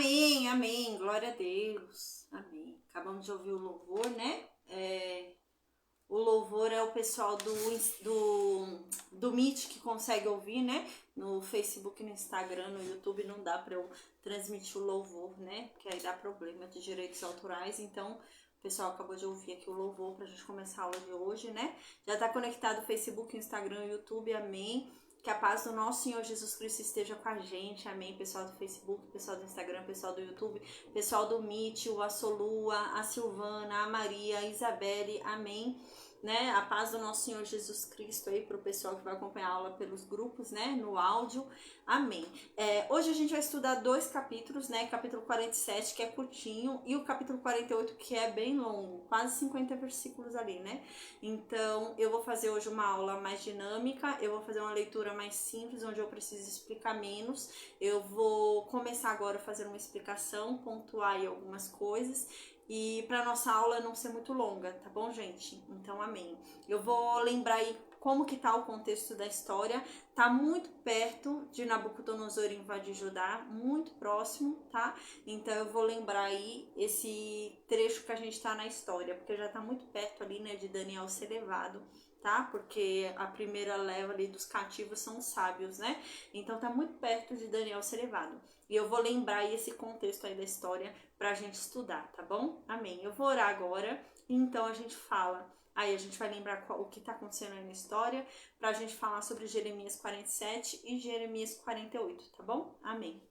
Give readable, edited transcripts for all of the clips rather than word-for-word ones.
Amém, amém, glória a Deus, amém. Acabamos de ouvir o louvor, né? O louvor é o pessoal do Meet que consegue ouvir, né? No Facebook, no Instagram, no YouTube não dá para eu transmitir o louvor, né? Porque aí dá problema de direitos autorais, então o pessoal acabou de ouvir aqui o louvor pra gente começar a aula de hoje, né? Já tá conectado o Facebook, o Instagram, o YouTube, amém. Que a paz do nosso Senhor Jesus Cristo esteja com a gente, amém. Pessoal do Facebook, pessoal do Instagram, pessoal do YouTube, pessoal do Meet, o Assolua, a Silvana, a Maria, a Isabelle, amém. Né? A paz do nosso Senhor Jesus Cristo aí para o pessoal que vai acompanhar a aula pelos grupos, né? No áudio, amém. Hoje a gente vai estudar 2 capítulos, né? Capítulo 47, que é curtinho, e o capítulo 48, que é bem longo, quase 50 versículos ali, né? Então, eu vou fazer hoje uma aula mais dinâmica, eu vou fazer uma leitura mais simples, onde eu preciso explicar menos. Eu vou começar agora fazendo uma explicação, pontuar aí algumas coisas, e para nossa aula não ser muito longa, tá bom, gente? Então, amém. Eu vou lembrar aí como que tá o contexto da história. Tá muito perto de Nabucodonosor invadir Judá, muito próximo, tá? Então eu vou lembrar aí esse trecho que a gente tá na história, porque já tá muito perto ali, né, de Daniel ser levado, tá? Porque a primeira leva ali dos cativos são os sábios, né? Então tá muito perto de Daniel ser levado. E eu vou lembrar aí esse contexto aí da história pra gente estudar, tá bom? Amém. Eu vou orar agora, então a gente fala. Aí a gente vai lembrar o que está acontecendo aí na história, pra gente falar sobre Jeremias 47 e Jeremias 48, tá bom? Amém.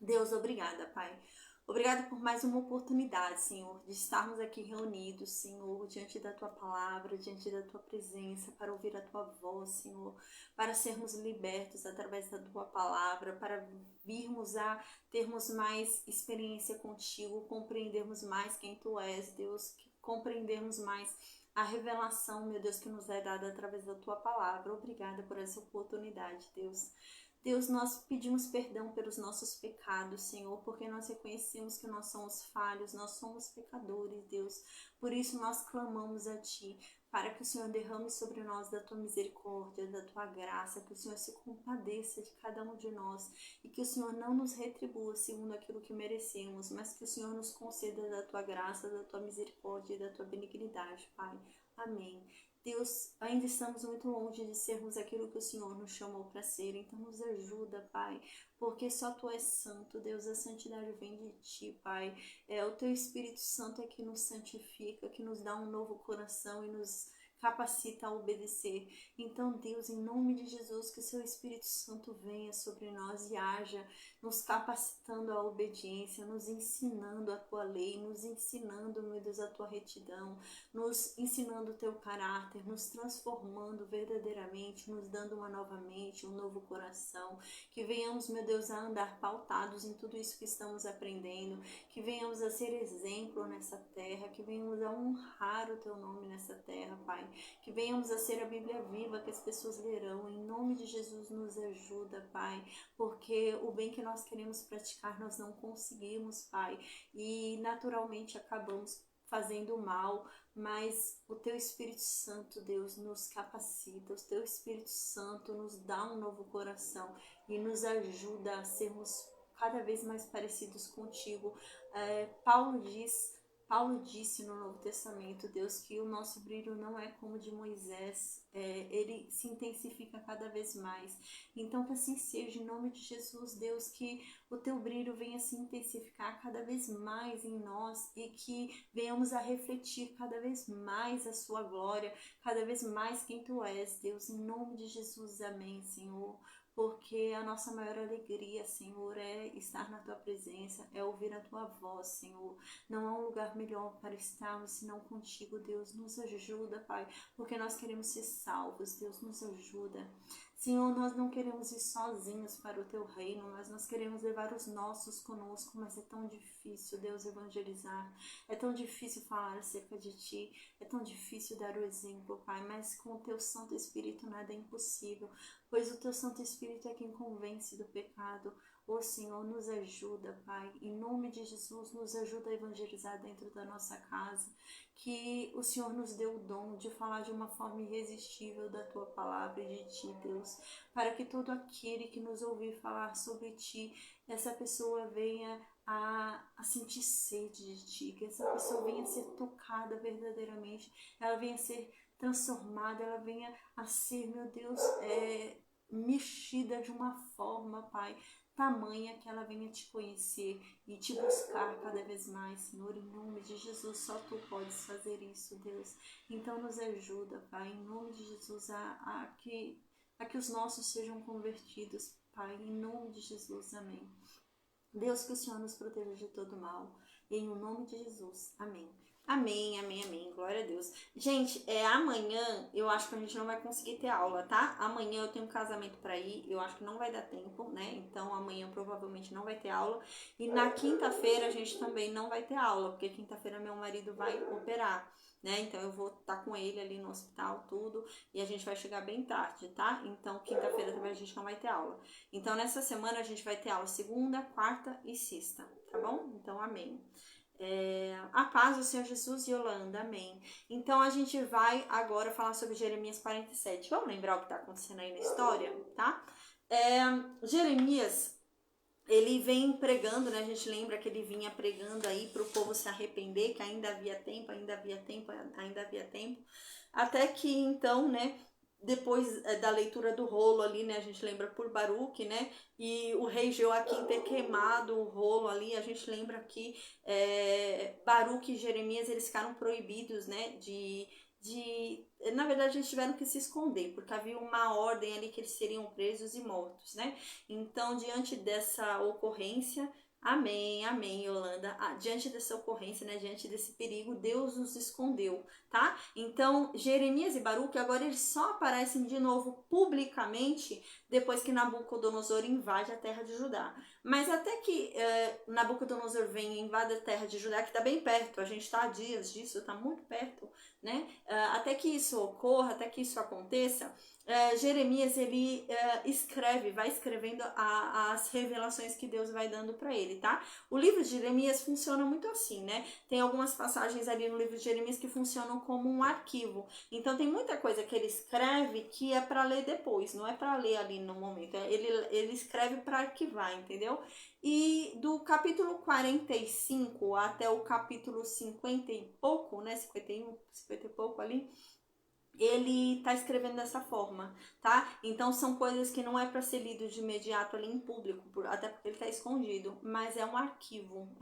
Deus, obrigada, Pai. Obrigada por mais uma oportunidade, Senhor, de estarmos aqui reunidos, Senhor, diante da Tua palavra, diante da Tua presença, para ouvir a Tua voz, Senhor, para sermos libertos através da Tua palavra, para virmos a termos mais experiência contigo, compreendermos mais quem Tu és, Deus, compreendermos mais a revelação, meu Deus, que nos é dada através da Tua palavra. Obrigada por essa oportunidade, Deus. Deus, nós pedimos perdão pelos nossos pecados, Senhor, porque nós reconhecemos que nós somos falhos, nós somos pecadores, Deus. Por isso nós clamamos a Ti, para que o Senhor derrame sobre nós da Tua misericórdia, da Tua graça, que o Senhor se compadeça de cada um de nós e que o Senhor não nos retribua segundo aquilo que merecemos, mas que o Senhor nos conceda da Tua graça, da Tua misericórdia e da Tua benignidade, Pai. Amém. Deus, ainda estamos muito longe de sermos aquilo que o Senhor nos chamou para ser, então nos ajuda, Pai, porque só Tu és santo, Deus, a santidade vem de Ti, Pai, o Teu Espírito Santo é que nos santifica, que nos dá um novo coração e nos capacita a obedecer. Então, Deus, em nome de Jesus, que o Seu Espírito Santo venha sobre nós e haja, nos capacitando à obediência, nos ensinando a Tua lei, nos ensinando, meu Deus, a Tua retidão, nos ensinando o Teu caráter, nos transformando verdadeiramente, nos dando uma nova mente, um novo coração, que venhamos, meu Deus, a andar pautados em tudo isso que estamos aprendendo, que venhamos a ser exemplo nessa terra, que venhamos a honrar o Teu nome nessa terra, Pai, que venhamos a ser a Bíblia viva que as pessoas lerão. Em nome de Jesus, nos ajuda, Pai, porque o bem que nós queremos praticar nós não conseguimos, Pai, e naturalmente acabamos fazendo mal, mas o Teu Espírito Santo, Deus, nos capacita, o Teu Espírito Santo nos dá um novo coração e nos ajuda a sermos cada vez mais parecidos contigo. Paulo disse no Novo Testamento, Deus, que o nosso brilho não é como o de Moisés, ele se intensifica cada vez mais. Então que assim seja, em nome de Jesus, Deus, que o Teu brilho venha se intensificar cada vez mais em nós e que venhamos a refletir cada vez mais a Sua glória, cada vez mais quem Tu és, Deus, em nome de Jesus, amém, Senhor. Porque a nossa maior alegria, Senhor, é estar na Tua presença, é ouvir a Tua voz, Senhor. Não há um lugar melhor para estarmos senão contigo, Deus. Nos ajuda, Pai, porque nós queremos ser salvos, Deus, nos ajuda. Senhor, nós não queremos ir sozinhos para o Teu reino, mas nós queremos levar os nossos conosco, mas é tão difícil, Deus, evangelizar, é tão difícil falar acerca de Ti, é tão difícil dar o exemplo, Pai, mas com o Teu Santo Espírito nada é impossível, pois o Teu Santo Espírito é quem convence do pecado. Ô Senhor, nos ajuda, Pai, em nome de Jesus, nos ajuda a evangelizar dentro da nossa casa, que o Senhor nos deu o dom de falar de uma forma irresistível da Tua palavra e de Ti, Deus, para que todo aquele que nos ouvir falar sobre Ti, essa pessoa venha a sentir sede de ti, que essa pessoa venha a ser tocada verdadeiramente, ela venha a ser transformada, ela venha a ser, meu Deus, mexida de uma forma, Pai, tamanha que ela venha te conhecer e te buscar cada vez mais, Senhor, em nome de Jesus, só Tu podes fazer isso, Deus. Então nos ajuda, Pai, em nome de Jesus, a que os nossos sejam convertidos, Pai, em nome de Jesus, amém. Deus, que o Senhor nos proteja de todo mal, em o nome de Jesus, amém. Amém, amém, amém, glória a Deus. Gente, amanhã eu acho que a gente não vai conseguir ter aula, tá? Amanhã eu tenho um casamento pra ir, eu acho que não vai dar tempo, né? Então amanhã provavelmente não vai ter aula. E na quinta-feira a gente também não vai ter aula, porque quinta-feira meu marido vai operar, né? Então eu vou estar com ele ali no hospital, tudo, e a gente vai chegar bem tarde, tá? Então quinta-feira também a gente não vai ter aula. Então nessa semana a gente vai ter aula segunda, quarta e sexta, tá bom? Então amém. A paz do Senhor Jesus e Yolanda, amém. Então a gente vai agora falar sobre Jeremias 47. Vamos lembrar o que está acontecendo aí na história, tá? Jeremias, ele vem pregando, né? A gente lembra que ele vinha pregando aí para o povo se arrepender, que ainda havia tempo, ainda havia tempo, ainda havia tempo. Até que então, né? Depois da leitura do rolo ali, né, a gente lembra por Baruque, né, e o rei Joaquim ter queimado o rolo ali, a gente lembra que Baruque e Jeremias, eles ficaram proibidos, né, na verdade eles tiveram que se esconder, porque havia uma ordem ali que eles seriam presos e mortos, né, então diante dessa ocorrência, amém, amém, Yolanda. Diante dessa ocorrência, né, diante desse perigo, Deus nos escondeu, tá? Então, Jeremias e Baruque agora eles só aparecem de novo publicamente depois que Nabucodonosor invade a terra de Judá. Mas até que Nabucodonosor venha e invade a terra de Judá, que está bem perto, a gente está há dias disso, está muito perto, né? Até que isso ocorra, até que isso aconteça, Jeremias ele escreve, vai escrevendo as revelações que Deus vai dando para ele, tá? O livro de Jeremias funciona muito assim, né? Tem algumas passagens ali no livro de Jeremias que funcionam como um arquivo. Então tem muita coisa que ele escreve que é para ler depois, não é para ler ali no momento. Ele escreve para arquivar, entendeu? E do capítulo 45 até o capítulo 50 e pouco, né? 51, 50 e pouco ali, ele tá escrevendo dessa forma, tá? Então são coisas que não é para ser lido de imediato ali em público, até porque ele tá escondido, mas é um arquivo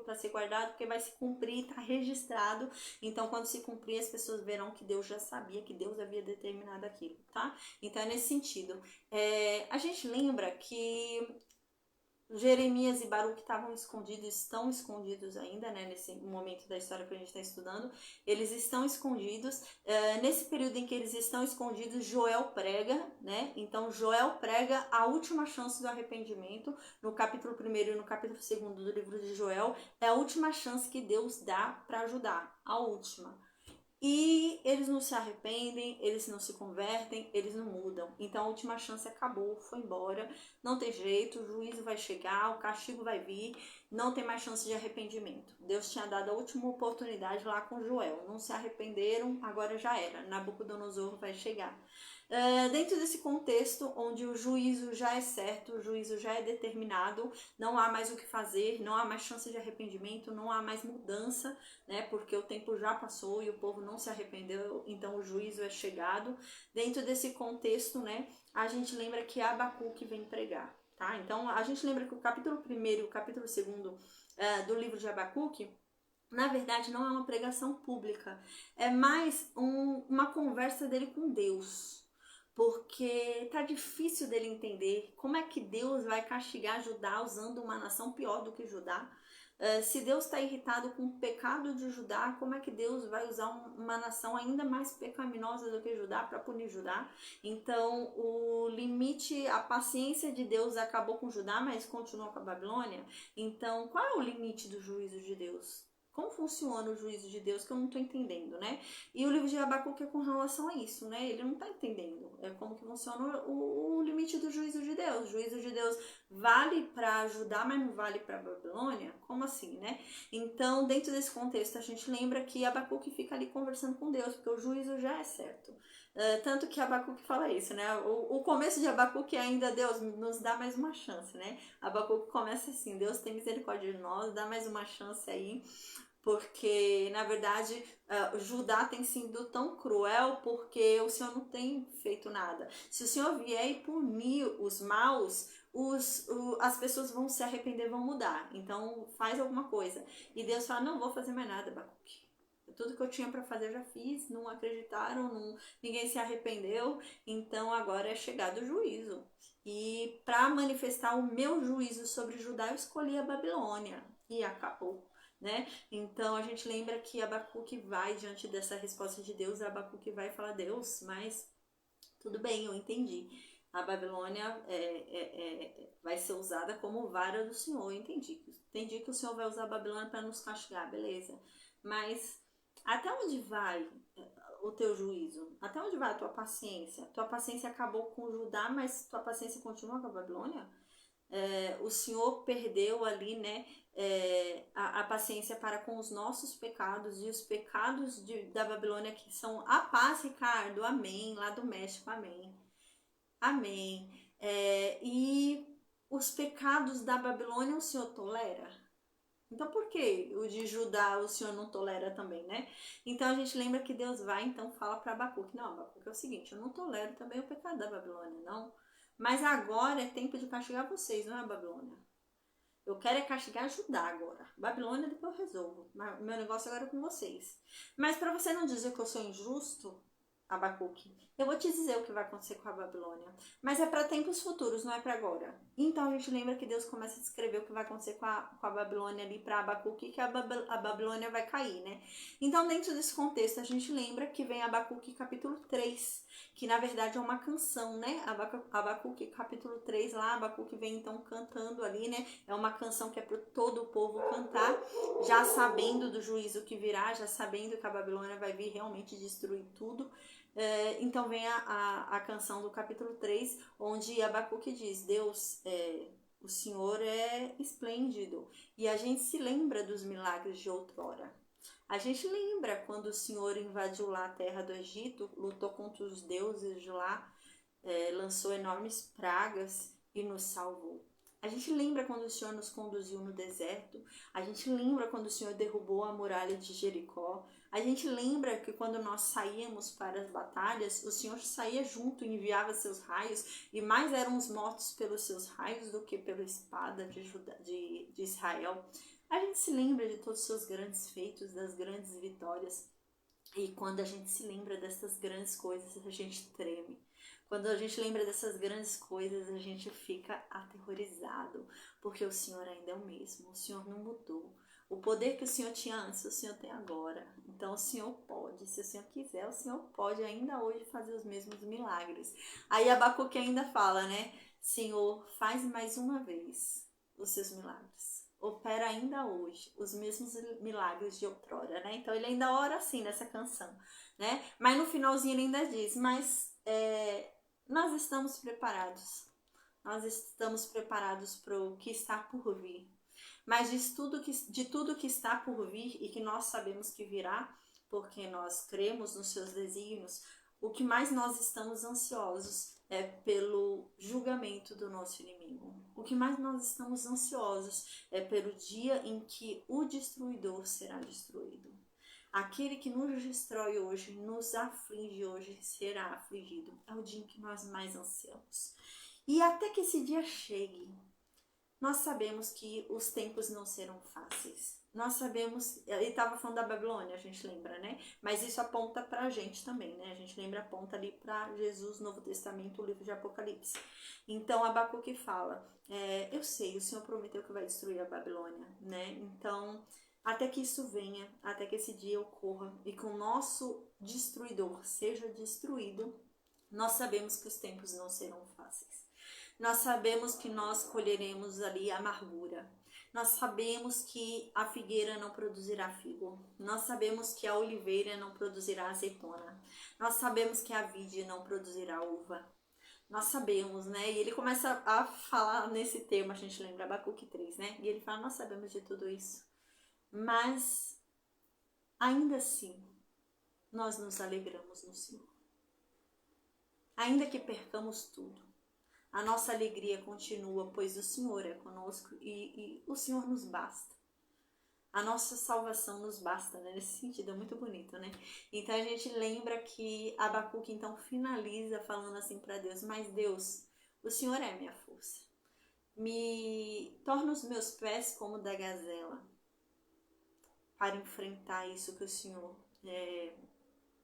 para ser guardado, porque vai se cumprir, tá registrado. Então quando se cumprir, as pessoas verão que Deus já sabia, que Deus havia determinado aquilo, tá? Então é nesse sentido. A gente lembra que Jeremias e Baruque estavam escondidos, estão escondidos ainda, né, nesse momento da história que a gente está estudando, eles estão escondidos. Nesse período em que eles estão escondidos, Joel prega, né, então Joel prega a última chance do arrependimento, no capítulo 1º e no capítulo 2º do livro de Joel, é a última chance que Deus dá para ajudar, a última. E eles não se arrependem, eles não se convertem, eles não mudam. Então a última chance acabou, foi embora, não tem jeito, o juízo vai chegar, o castigo vai vir, não tem mais chance de arrependimento. Deus tinha dado a última oportunidade lá com Joel, não se arrependeram, agora já era, Nabucodonosor vai chegar. Dentro desse contexto onde o juízo já é certo, o juízo já é determinado, não há mais o que fazer, não há mais chance de arrependimento, não há mais mudança, né, porque o tempo já passou e o povo não se arrependeu, então o juízo é chegado. Dentro desse contexto, né, a gente lembra que Abacuque vem pregar, tá? Então a gente lembra que o capítulo 1º e o capítulo 2º do livro de Abacuque, na verdade não é uma pregação pública, é mais uma conversa dele com Deus. Porque tá difícil dele entender como é que Deus vai castigar Judá usando uma nação pior do que Judá. Se Deus está irritado com o pecado de Judá, como é que Deus vai usar uma nação ainda mais pecaminosa do que Judá para punir Judá? Então, o limite, a paciência de Deus acabou com Judá, mas continuou com a Babilônia. Então, qual é o limite do juízo de Deus? Como funciona o juízo de Deus que eu não estou entendendo, né? E o livro de Abacuque é com relação a isso, né? Ele não está entendendo como que funciona o limite do juízo de Deus. O juízo de Deus vale para Judá, mas não vale para Babilônia? Como assim, né? Então, dentro desse contexto, a gente lembra que Abacuque fica ali conversando com Deus, porque o juízo já é certo. Tanto que Abacuque fala isso, né? O começo de Abacuque ainda, Deus nos dá mais uma chance, né? Abacuque começa assim, Deus tem misericórdia de nós, dá mais uma chance aí, porque na verdade Judá tem sido tão cruel porque o Senhor não tem feito nada. Se o Senhor vier e punir os maus, as pessoas vão se arrepender, vão mudar. Então faz alguma coisa. E Deus fala, não vou fazer mais nada, Abacuque. Tudo que eu tinha para fazer eu já fiz, não acreditaram, ninguém se arrependeu, então agora é chegado o juízo. E para manifestar o meu juízo sobre Judá, eu escolhi a Babilônia e acabou. Né? Então a gente lembra que Abacuque vai diante dessa resposta de Deus, Abacuque vai falar, Deus, mas tudo bem, eu entendi. A Babilônia vai ser usada como vara do Senhor, eu entendi. Entendi que o Senhor vai usar a Babilônia para nos castigar, beleza. Mas até onde vai o teu juízo? Até onde vai a tua paciência? Tua paciência acabou com Judá, mas tua paciência continua com a Babilônia? O Senhor perdeu ali, né, a paciência para com os nossos pecados e os pecados da Babilônia, que são a paz, Ricardo, amém, lá do México, amém, amém. E os pecados da Babilônia o Senhor tolera? Então por que o de Judá o Senhor não tolera também, né? Então a gente lembra que Deus vai, então fala para Abacuque, não, Abacuque é o seguinte, eu não tolero também o pecado da Babilônia, não. Mas agora é tempo de castigar vocês, não é a Babilônia. Eu quero é castigar Judá agora. Babilônia depois eu resolvo. Meu negócio agora é com vocês. Mas para você não dizer que eu sou injusto, Abacuque, eu vou te dizer o que vai acontecer com a Babilônia. Mas é para tempos futuros, não é para agora. Então a gente lembra que Deus começa a descrever o que vai acontecer com a Babilônia ali para Abacuque, que a Babilônia vai cair, né? Então dentro desse contexto a gente lembra que vem Abacuque capítulo 3, que na verdade é uma canção, né? Abacuque capítulo 3 lá, Abacuque vem então cantando ali, né? É uma canção que é para todo o povo cantar, já sabendo do juízo que virá, já sabendo que a Babilônia vai vir realmente destruir tudo. Então vem a canção do capítulo 3, onde Abacuque diz, Deus, o Senhor é esplêndido. E a gente se lembra dos milagres de outrora. A gente lembra quando o Senhor invadiu lá a terra do Egito, lutou contra os deuses de lá, lançou enormes pragas e nos salvou. A gente lembra quando o Senhor nos conduziu no deserto. A gente lembra quando o Senhor derrubou a muralha de Jericó. A gente lembra que quando nós saíamos para as batalhas, o Senhor saía junto e enviava seus raios, e mais eram os mortos pelos seus raios do que pela espada de Israel. A gente se lembra de todos os seus grandes feitos, das grandes vitórias. E quando a gente se lembra dessas grandes coisas, a gente treme. Quando a gente lembra dessas grandes coisas, a gente fica aterrorizado, porque o Senhor ainda é o mesmo, o Senhor não mudou. O poder que o Senhor tinha antes, o Senhor tem agora. Então o Senhor pode, se o Senhor quiser, o Senhor pode ainda hoje fazer os mesmos milagres. Aí Abacuque ainda fala, né? Senhor, faz mais uma vez os seus milagres. Opera ainda hoje os mesmos milagres de outrora, né? Então ele ainda ora assim nessa canção, né? Mas no finalzinho ele ainda diz, mas nós estamos preparados. Nós estamos preparados para o que está por vir. Mas de tudo que está por vir e que nós sabemos que virá, porque nós cremos nos seus desígnios, o que mais nós estamos ansiosos é pelo julgamento do nosso inimigo. O que mais nós estamos ansiosos é pelo dia em que o destruidor será destruído. Aquele que nos destrói hoje, nos aflige hoje, será afligido. É o dia em que nós mais ansiamos. E até que esse dia chegue, nós sabemos que os tempos não serão fáceis. Nós sabemos, ele estava falando da Babilônia, a gente lembra, né? Mas isso aponta para a gente também, né? A gente lembra, aponta ali para Jesus, Novo Testamento, o livro de Apocalipse. Então, Abacuque fala, eu sei, o Senhor prometeu que vai destruir a Babilônia, né? Então, até que isso venha, até que esse dia ocorra e que o nosso destruidor seja destruído, nós sabemos que os tempos não serão fáceis. Nós sabemos que nós colheremos ali amargura. Nós sabemos que a figueira não produzirá figo. Nós sabemos que a oliveira não produzirá azeitona. Nós sabemos que a vide não produzirá uva. nós sabemos, né? E ele começa a falar nesse tema, a gente lembra Abacuque 3, né? E ele fala, nós sabemos de tudo isso, mas ainda assim, nós nos alegramos no Senhor. Ainda que percamos tudo, a nossa alegria continua, pois o Senhor é conosco e o Senhor nos basta. A nossa salvação nos basta, né? Nesse sentido, é muito bonito, né? Então a gente lembra que Abacuque então finaliza falando assim para Deus, mas Deus, o Senhor é minha força. Me torna os meus pés como da gazela para enfrentar isso que o Senhor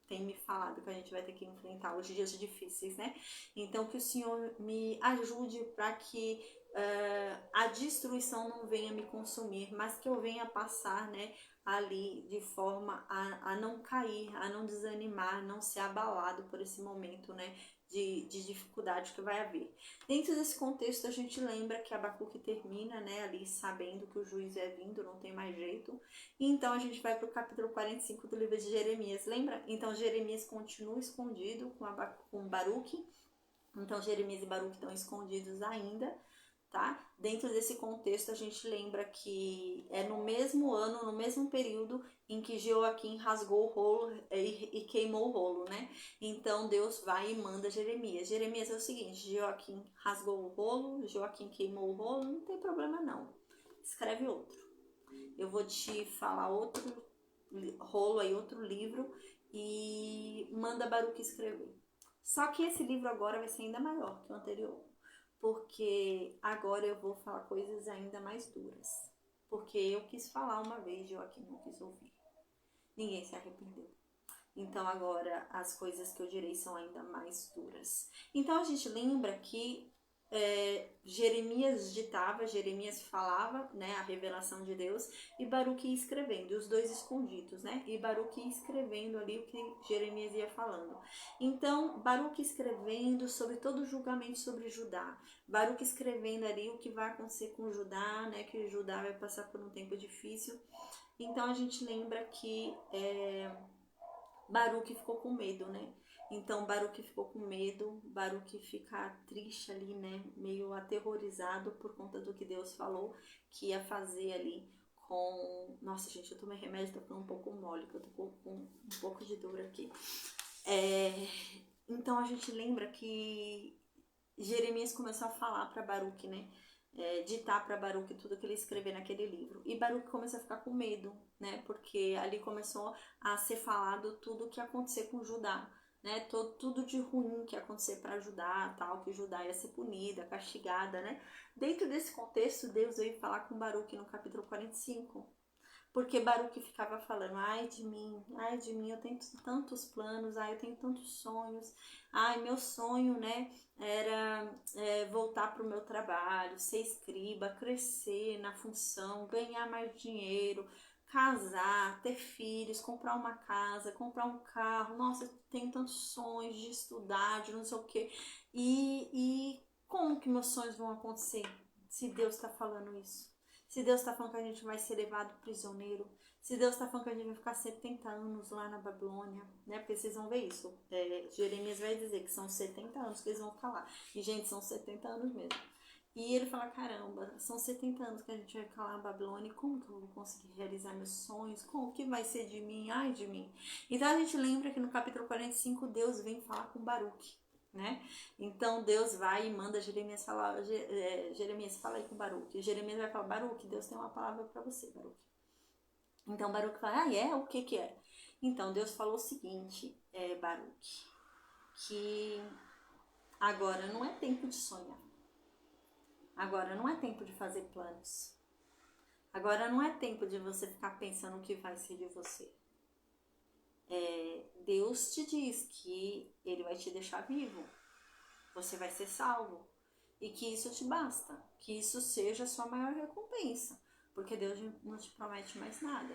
tem me falado que a gente vai ter que enfrentar os dias difíceis, né? Então que o Senhor me ajude para que a destruição não venha me consumir, mas que eu venha passar, né, ali de forma a não cair, a não desanimar, não ser abalado por esse momento, né, de dificuldade que vai haver. Dentro desse contexto, a gente lembra que Abacuque termina, né, ali sabendo que o juízo é vindo, não tem mais jeito. E então a gente vai para o capítulo 45 do livro de Jeremias, lembra? Então Jeremias continua escondido com Baruque. Então Jeremias e Baruque estão escondidos ainda, tá? Dentro desse contexto, a gente lembra que é no mesmo ano, no mesmo período em que Joaquim rasgou o rolo e queimou o rolo, né? Então Deus vai e manda Jeremias. Jeremias é o seguinte: Joaquim rasgou o rolo, Joaquim queimou o rolo, não tem problema não. Escreve outro. Eu vou te falar outro rolo aí, outro livro, e manda Baruque escrever. Só que esse livro agora vai ser ainda maior que o anterior, porque agora eu vou falar coisas ainda mais duras. Porque eu quis falar uma vez, Joaquim não quis ouvir. Ninguém se arrependeu. Então agora as coisas que eu direi são ainda mais duras. Então a gente lembra que Jeremias ditava, Jeremias falava, né, a revelação de Deus, e Baruque ia escrevendo, os dois escondidos, né, e Baruque ia escrevendo ali o que Jeremias ia falando. Então, Baruque escrevendo sobre todo o julgamento sobre Judá, Baruque escrevendo ali o que vai acontecer com Judá, né, que Judá vai passar por um tempo difícil. Então, a gente lembra que Baruque ficou com medo, né? Então Baruque ficou com medo, Baruque fica triste ali, né? Meio aterrorizado por conta do que Deus falou que ia fazer ali com... Nossa, gente, eu tomei remédio, tô ficando um pouco mole, que eu tô com um pouco de dor aqui. Então a gente lembra que Jeremias começou a falar para Baruque, né? Ditar para Baruque tudo que ele escrever naquele livro. E Baruque começou a ficar com medo, né? Porque ali começou a ser falado tudo o que ia acontecer com Judá, né? Tudo de ruim que ia acontecer para Judá, tal, que Judá ia ser punida, castigada, né? Dentro desse contexto, Deus veio falar com Baruque no capítulo 45. Porque Baruque ficava falando, ai de mim, eu tenho tantos planos, ai, eu tenho tantos sonhos, ai, meu sonho, né, era voltar para o meu trabalho, ser escriba, crescer na função, ganhar mais dinheiro, casar, ter filhos, comprar uma casa, comprar um carro, nossa, eu tenho tantos sonhos de estudar, de não sei o quê, e como que meus sonhos vão acontecer se Deus está falando isso? Se Deus está falando que a gente vai ser levado prisioneiro, se Deus está falando que a gente vai ficar 70 anos lá na Babilônia, né? Porque vocês vão ver isso. Jeremias vai dizer que são 70 anos que eles vão ficar lá. E, gente, são 70 anos mesmo. E ele fala, caramba, são 70 anos que a gente vai ficar lá na Babilônia, como que eu vou conseguir realizar meus sonhos? Como que vai ser de mim? Ai, de mim. Então a gente lembra que no capítulo 45 Deus vem falar com Baruque. Né? Então Deus vai e manda Jeremias falar, Jeremias fala aí com Baruque. Jeremias vai falar, Baruque, Deus tem uma palavra para você, Baruque. Então Baruque fala, o que é? Então Deus falou o seguinte, Baruque, que agora não é tempo de sonhar, agora não é tempo de fazer planos, agora não é tempo de você ficar pensando o que vai ser de você. Deus te diz que Ele vai te deixar vivo, você vai ser salvo, e que isso te basta, que isso seja a sua maior recompensa, porque Deus não te promete mais nada,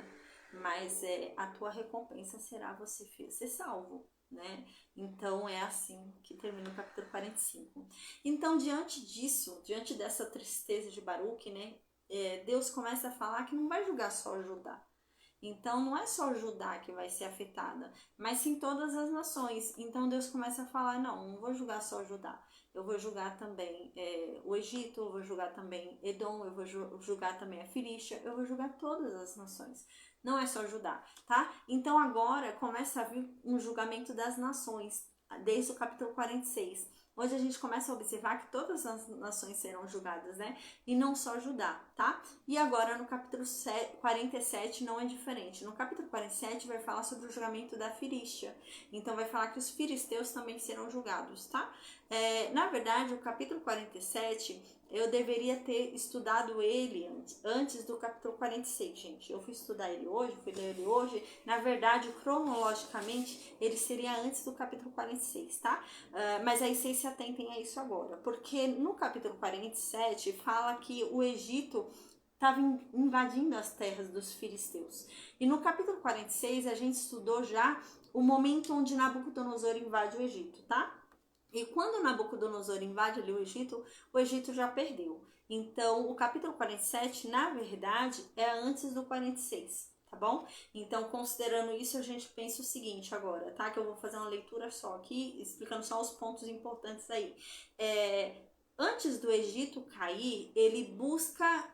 mas a tua recompensa será você ser salvo, né? Então é assim que termina o capítulo 45. Então diante disso, diante dessa tristeza de Baruque, né, Deus começa a falar que não vai julgar só Judá, Então não é só Judá que vai ser afetada, mas sim todas as nações. Então Deus começa a falar: não vou julgar só Judá. Eu vou julgar também o Egito, eu vou julgar também Edom, eu vou julgar também a Filistia, eu vou julgar todas as nações. Não é só Judá, tá? Então agora começa a vir um julgamento das nações, desde o capítulo 46. Hoje a gente começa a observar que todas as nações serão julgadas, né? E não só Judá, tá? E agora no capítulo 47 não é diferente. No capítulo 47 vai falar sobre o julgamento da Filistia. Então vai falar que os filisteus também serão julgados, tá? Na verdade, o capítulo 47, eu deveria ter estudado ele antes do capítulo 46, gente. Eu fui estudar ele hoje, fui ler ele hoje. Na verdade, cronologicamente, ele seria antes do capítulo 46, tá? Mas aí vocês se atentem a isso agora. Porque no capítulo 47 fala que o Egito estava invadindo as terras dos filisteus. E no capítulo 46 a gente estudou já o momento onde Nabucodonosor invade o Egito, tá? E quando Nabucodonosor invade ali o Egito já perdeu. Então, o capítulo 47, na verdade, é antes do 46, tá bom? Então, considerando isso, a gente pensa o seguinte agora, tá? Que eu vou fazer uma leitura só aqui, explicando só os pontos importantes aí. Antes do Egito cair, ele busca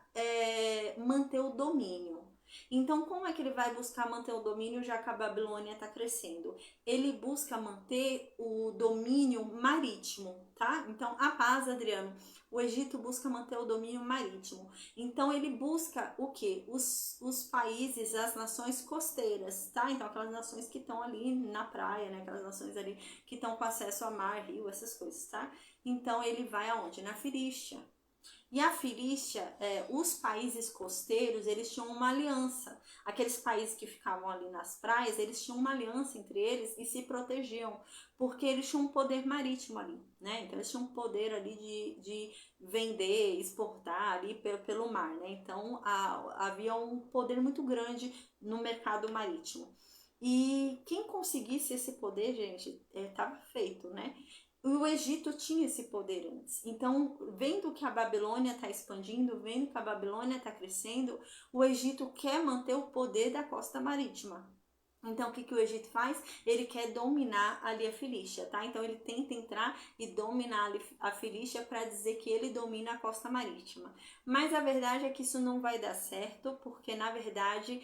manter o domínio. Então, como é que ele vai buscar manter o domínio já que a Babilônia está crescendo? Ele busca manter o domínio marítimo, tá? Então, a paz, Adriano, o Egito busca manter o domínio marítimo. Então, ele busca o quê? Os países, as nações costeiras, tá? Então, aquelas nações que estão ali na praia, né? Aquelas nações ali que estão com acesso a mar, rio, essas coisas, tá? Então, ele vai aonde? Na Filistia. E a Filistia, os países costeiros, eles tinham uma aliança. Aqueles países que ficavam ali nas praias, eles tinham uma aliança entre eles e se protegiam, porque eles tinham um poder marítimo ali, né? Então eles tinham um poder ali de vender, exportar ali pelo mar, né? Então havia um poder muito grande no mercado marítimo. E quem conseguisse esse poder, gente, estava feito, né? O Egito tinha esse poder antes. Então, vendo que a Babilônia está expandindo, vendo que a Babilônia está crescendo, o Egito quer manter o poder da costa marítima. Então, o que o Egito faz? Ele quer dominar ali a Filistia, tá? Então, ele tenta entrar e dominar ali a Filistia para dizer que ele domina a costa marítima. Mas a verdade é que isso não vai dar certo, porque, na verdade,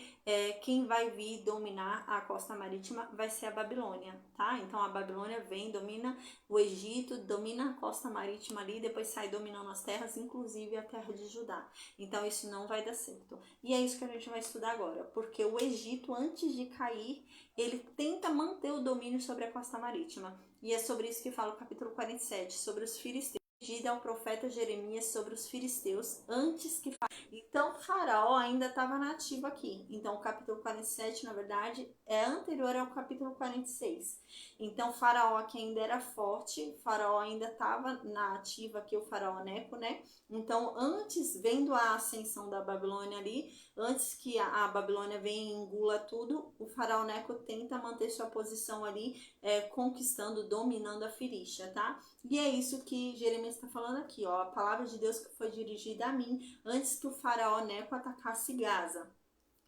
quem vai vir dominar a costa marítima vai ser a Babilônia, tá? Então, a Babilônia vem, domina o Egito, domina a costa marítima ali, depois sai dominando as terras, inclusive a terra de Judá. Então, isso não vai dar certo. E é isso que a gente vai estudar agora, porque o Egito, antes de cair, ele tenta manter o domínio sobre a costa marítima. E é sobre isso que fala o capítulo 47, sobre os filisteus. Dirigida ao profeta Jeremias sobre os filisteus antes que... Então, Faraó ainda estava nativo aqui. Então, o capítulo 47, na verdade, é anterior ao capítulo 46. Então, Faraó aqui ainda era forte, Faraó ainda estava na ativa aqui, o Faraó Neco, né? Então, antes, vendo a ascensão da Babilônia ali, antes que a Babilônia venha e engula tudo, o Faraó Neco tenta manter sua posição ali, conquistando, dominando a Filistia, tá? E é isso que Jeremias está falando aqui, ó. A palavra de Deus que foi dirigida a mim antes que o Faraó Neco atacasse Gaza.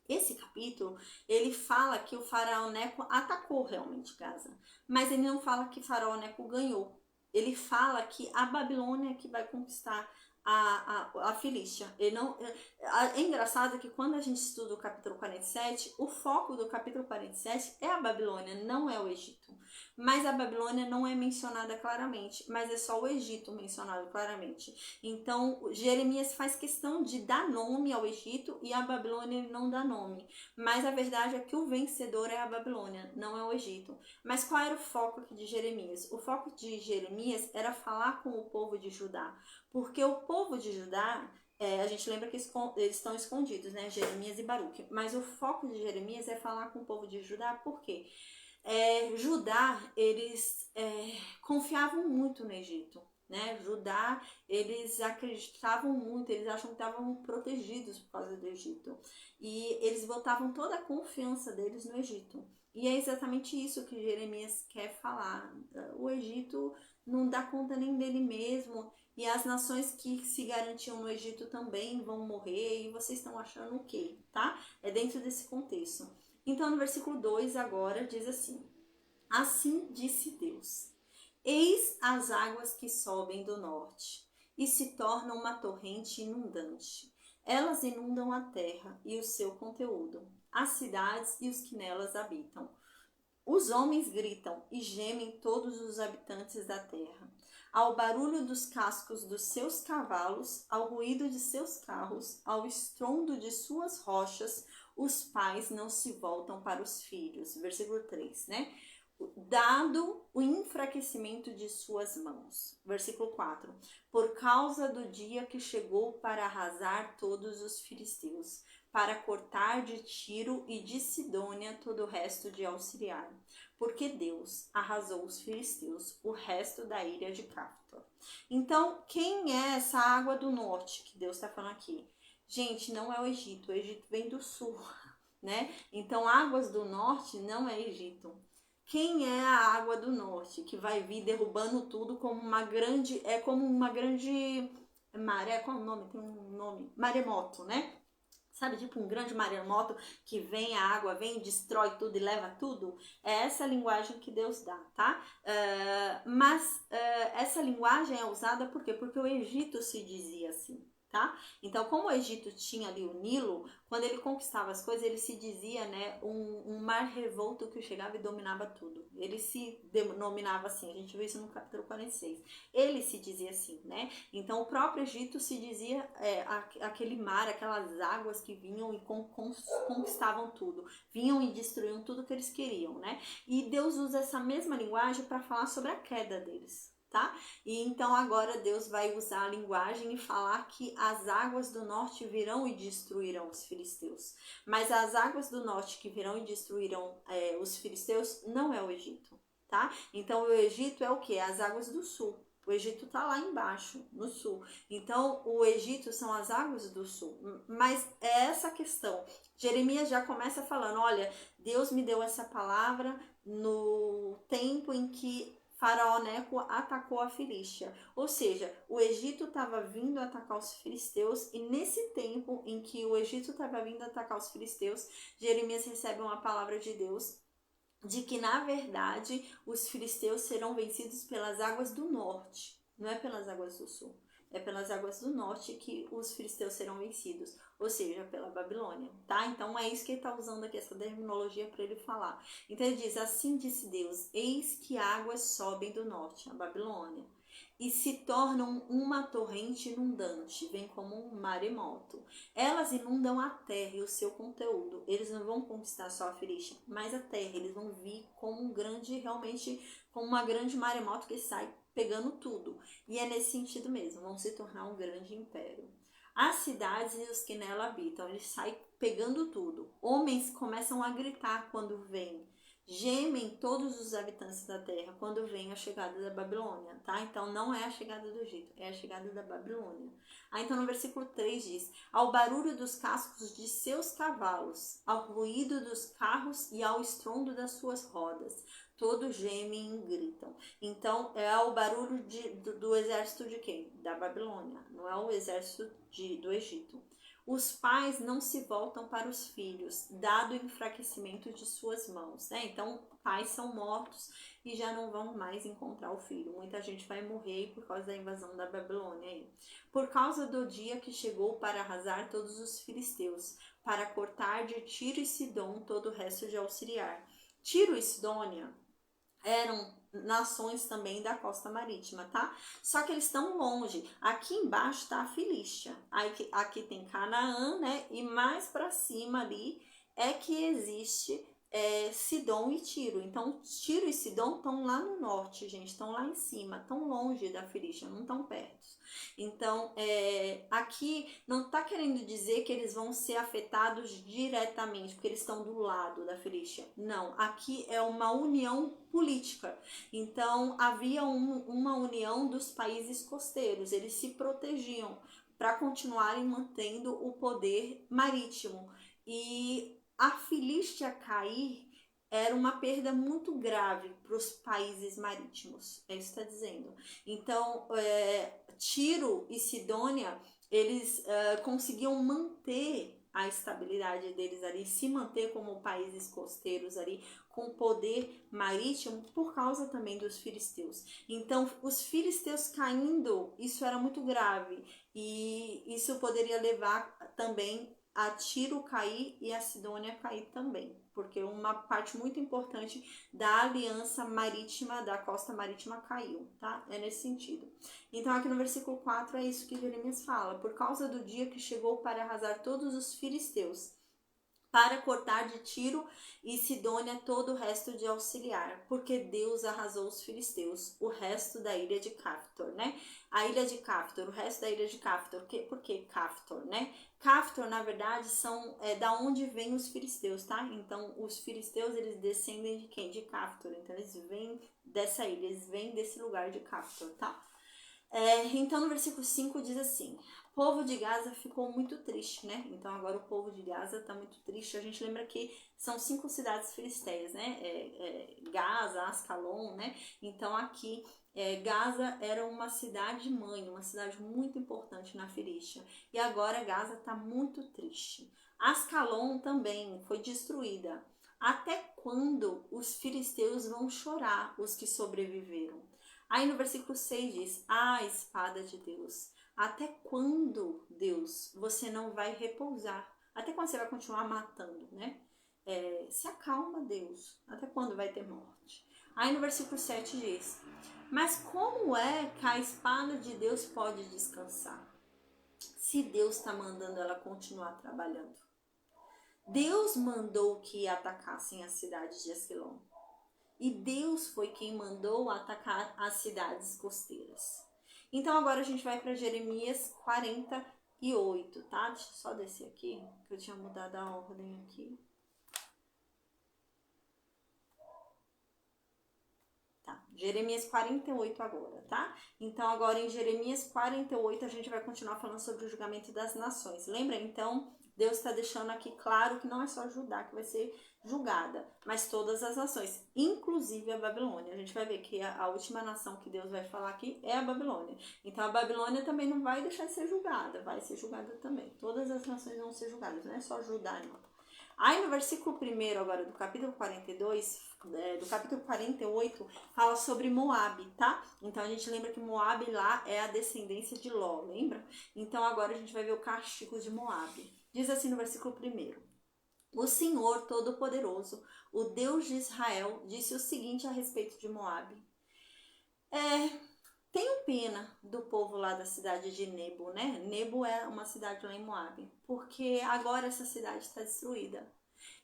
Esse capítulo, ele fala que o Faraó Neco atacou realmente Gaza, mas ele não fala que o Faraó Neco ganhou. Ele fala que a Babilônia é que vai conquistar a Filistia. Ele não, é engraçado que quando a gente estuda o capítulo 47, o foco do capítulo 47 é a Babilônia, não é o Egito. Mas a Babilônia não é mencionada claramente, mas é só o Egito mencionado claramente. Então, Jeremias faz questão de dar nome ao Egito e a Babilônia ele não dá nome. Mas a verdade é que o vencedor é a Babilônia, não é o Egito. Mas qual era o foco aqui de Jeremias? O foco de Jeremias era falar com o povo de Judá. Porque o povo de Judá, a gente lembra que eles estão escondidos, né? Jeremias e Baruque. Mas o foco de Jeremias é falar com o povo de Judá, por quê? Judá, eles confiavam muito no Egito, né? Judá, eles acreditavam muito, eles acham que estavam protegidos por causa do Egito. E eles botavam toda a confiança deles no Egito. E é exatamente isso que Jeremias quer falar. O Egito não dá conta nem dele mesmo, e as nações que se garantiam no Egito também vão morrer, e vocês estão achando o quê, tá? É dentro desse contexto. Então, no versículo 2 agora diz assim: Assim disse Deus: Eis as águas que sobem do norte e se tornam uma torrente inundante. Elas inundam a terra e o seu conteúdo, as cidades e os que nelas habitam. Os homens gritam e gemem todos os habitantes da terra. Ao barulho dos cascos dos seus cavalos, ao ruído de seus carros, ao estrondo de suas rochas, os pais não se voltam para os filhos. Versículo 3, né? Dado o enfraquecimento de suas mãos. Versículo 4. Por causa do dia que chegou para arrasar todos os filisteus, para cortar de Tiro e de Sidônia todo o resto de auxiliar. Porque Deus arrasou os filisteus, o resto da ilha de Cáftor. Então, quem é essa água do norte que Deus está falando aqui? Gente, não é o Egito vem do sul, né? Então, águas do norte não é Egito. Quem é a água do norte que vai vir derrubando tudo como uma grande maré, qual é o nome? Tem um nome, maremoto, né? Sabe, tipo um grande maremoto que vem a água, vem, destrói tudo e leva tudo? É essa linguagem que Deus dá, tá? Mas essa linguagem é usada por quê? Porque o Egito se dizia assim, tá? Então, como o Egito tinha ali o Nilo, quando ele conquistava as coisas, ele se dizia, né, um mar revolto que chegava e dominava tudo. Ele se denominava assim, a gente viu isso no capítulo 46. Ele se dizia assim, né? Então, o próprio Egito se dizia aquele mar, aquelas águas que vinham e conquistavam tudo. Vinham e destruíam tudo que eles queriam, né? E Deus usa essa mesma linguagem para falar sobre a queda deles. Tá? E então agora Deus vai usar a linguagem e falar que as águas do norte virão e destruirão os filisteus. Mas as águas do norte que virão e destruirão os filisteus não é o Egito, tá? Então o Egito é o que? As águas do sul. O Egito está lá embaixo, no sul. Então o Egito são as águas do sul. Mas é essa questão. Jeremias já começa falando, olha, Deus me deu essa palavra no tempo em que Faraó Neco atacou a Filístia. Ou seja, o Egito estava vindo atacar os filisteus e nesse tempo em que o Egito estava vindo atacar os filisteus, Jeremias recebe uma palavra de Deus de que, na verdade, os filisteus serão vencidos pelas águas do norte, não é pelas águas do sul. É pelas águas do norte que os filisteus serão vencidos, ou seja, pela Babilônia, tá? Então é isso que ele está usando aqui, essa terminologia para ele falar. Então ele diz, assim disse Deus, eis que águas sobem do norte, a Babilônia, e se tornam uma torrente inundante, vem como um maremoto. Elas inundam a terra e o seu conteúdo. Eles não vão conquistar só a Filístia, mas a terra. Eles vão vir como um grande, realmente, como uma grande maremoto que sai pegando tudo. E é nesse sentido mesmo, vão se tornar um grande império. As cidades e os que nela habitam, eles saem pegando tudo. Homens começam a gritar quando vêm. Gemem todos os habitantes da terra quando vem a chegada da Babilônia, tá? Então não é a chegada do Egito, é a chegada da Babilônia. Aí então no versículo 3 diz, ao barulho dos cascos de seus cavalos, ao ruído dos carros e ao estrondo das suas rodas, todos gemem e gritam. Então é o barulho do exército de quem? Da Babilônia, não é o exército do Egito. Os pais não se voltam para os filhos, dado o enfraquecimento de suas mãos, né? Então, pais são mortos e já não vão mais encontrar o filho. Muita gente vai morrer por causa da invasão da Babilônia aí. Por causa do dia que chegou para arrasar todos os filisteus, para cortar de Tiro e Sidom todo o resto de auxiliar. Tiro e Sidônia eram nações também da costa marítima, tá? Só que eles estão longe. Aqui embaixo está a Filístia. Aqui tem Canaã, né? E mais para cima ali é que existe Sidom e Tiro. Então, Tiro e Sidom estão lá no norte, gente. Estão lá em cima, estão longe da Filístia, não estão perto. Então, aqui não está querendo dizer que eles vão ser afetados diretamente, porque eles estão do lado da Filístia. Não, aqui é uma união política. Então, havia uma união dos países costeiros, eles se protegiam para continuarem mantendo o poder marítimo. E a Filístia cair era uma perda muito grave para os países marítimos, é isso que está dizendo. Então, Tiro e Sidônia, eles conseguiam manter a estabilidade deles ali, se manter como países costeiros ali, com poder marítimo, por causa também dos filisteus. Então, os filisteus caindo, isso era muito grave, e isso poderia levar também a Tiro cair e a Sidônia cair também, porque uma parte muito importante da aliança marítima, da costa marítima caiu, tá? É nesse sentido. Então aqui no versículo 4 é isso que Jeremias fala: por causa do dia que chegou para arrasar todos os filisteus, para cortar de Tiro e Sidônia todo o resto de auxiliar, porque Deus arrasou os filisteus, o resto da ilha de Caftor, né? A ilha de Caftor, o resto da ilha de Caftor, por que Caftor, né? Caftor, na verdade, são da onde vêm os filisteus, tá? Então, os filisteus, eles descendem de quem? De Caftor, então eles vêm dessa ilha, eles vêm desse lugar de Caftor, tá? Então, no versículo 5 diz assim: o povo de Gaza ficou muito triste, né? Então, agora o povo de Gaza está muito triste. A gente lembra que são 5 cidades filisteias, né? Gaza, Ascalon, né? Então, aqui, Gaza era uma cidade mãe, uma cidade muito importante na Filístia. E agora Gaza está muito triste. Ascalon também foi destruída. Até quando os filisteus vão chorar, os que sobreviveram? Aí no versículo 6 diz: a espada de Deus. Até quando, Deus, você não vai repousar? Até quando você vai continuar matando, né? Se acalma, Deus. Até quando vai ter morte? Aí no versículo 7 diz: mas como é que a espada de Deus pode descansar? Se Deus está mandando ela continuar trabalhando. Deus mandou que atacassem a cidade de Asquelon. E Deus foi quem mandou atacar as cidades costeiras. Então agora a gente vai para Jeremias 48, tá? Deixa eu só descer aqui, que eu tinha mudado a ordem aqui. Tá, Jeremias 48 agora, tá? Então agora em Jeremias 48 a gente vai continuar falando sobre o julgamento das nações. Lembra? Então Deus está deixando aqui claro que não é só Judá que vai ser julgada, mas todas as nações, inclusive a Babilônia. A gente vai ver que a última nação que Deus vai falar aqui é a Babilônia. Então a Babilônia também não vai deixar de ser julgada, vai ser julgada também. Todas as nações vão ser julgadas, não é só Judá, não. Aí no versículo 1 agora do capítulo 42, do capítulo 48, fala sobre Moabe, tá? Então a gente lembra que Moabe lá é a descendência de Ló, lembra? Então agora a gente vai ver o castigo de Moabe. Diz assim no versículo 1: o Senhor Todo-Poderoso, o Deus de Israel, disse o seguinte a respeito de Moabe: tenho pena do povo lá da cidade de Nebo, né? Nebo é uma cidade lá em Moabe, porque agora essa cidade está destruída.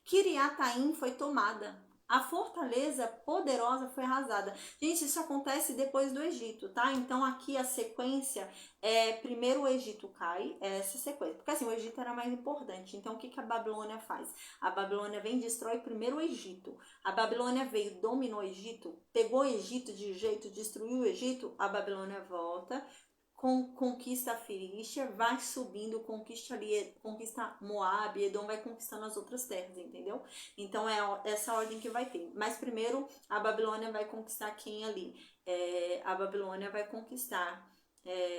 Kiriataim foi tomada. A fortaleza poderosa foi arrasada. Gente, isso acontece depois do Egito, tá? Então aqui a sequência primeiro o Egito cai, essa sequência. Porque assim, o Egito era mais importante. Então o que a Babilônia faz? A Babilônia vem e destrói primeiro o Egito. A Babilônia veio, dominou o Egito, pegou o Egito de jeito, destruiu o Egito, a Babilônia volta, conquista a Filístia, vai subindo, conquista ali, conquista Moab, Edom, vai conquistando as outras terras, entendeu? Então é essa ordem que vai ter. Mas primeiro a Babilônia vai conquistar quem ali? A Babilônia vai conquistar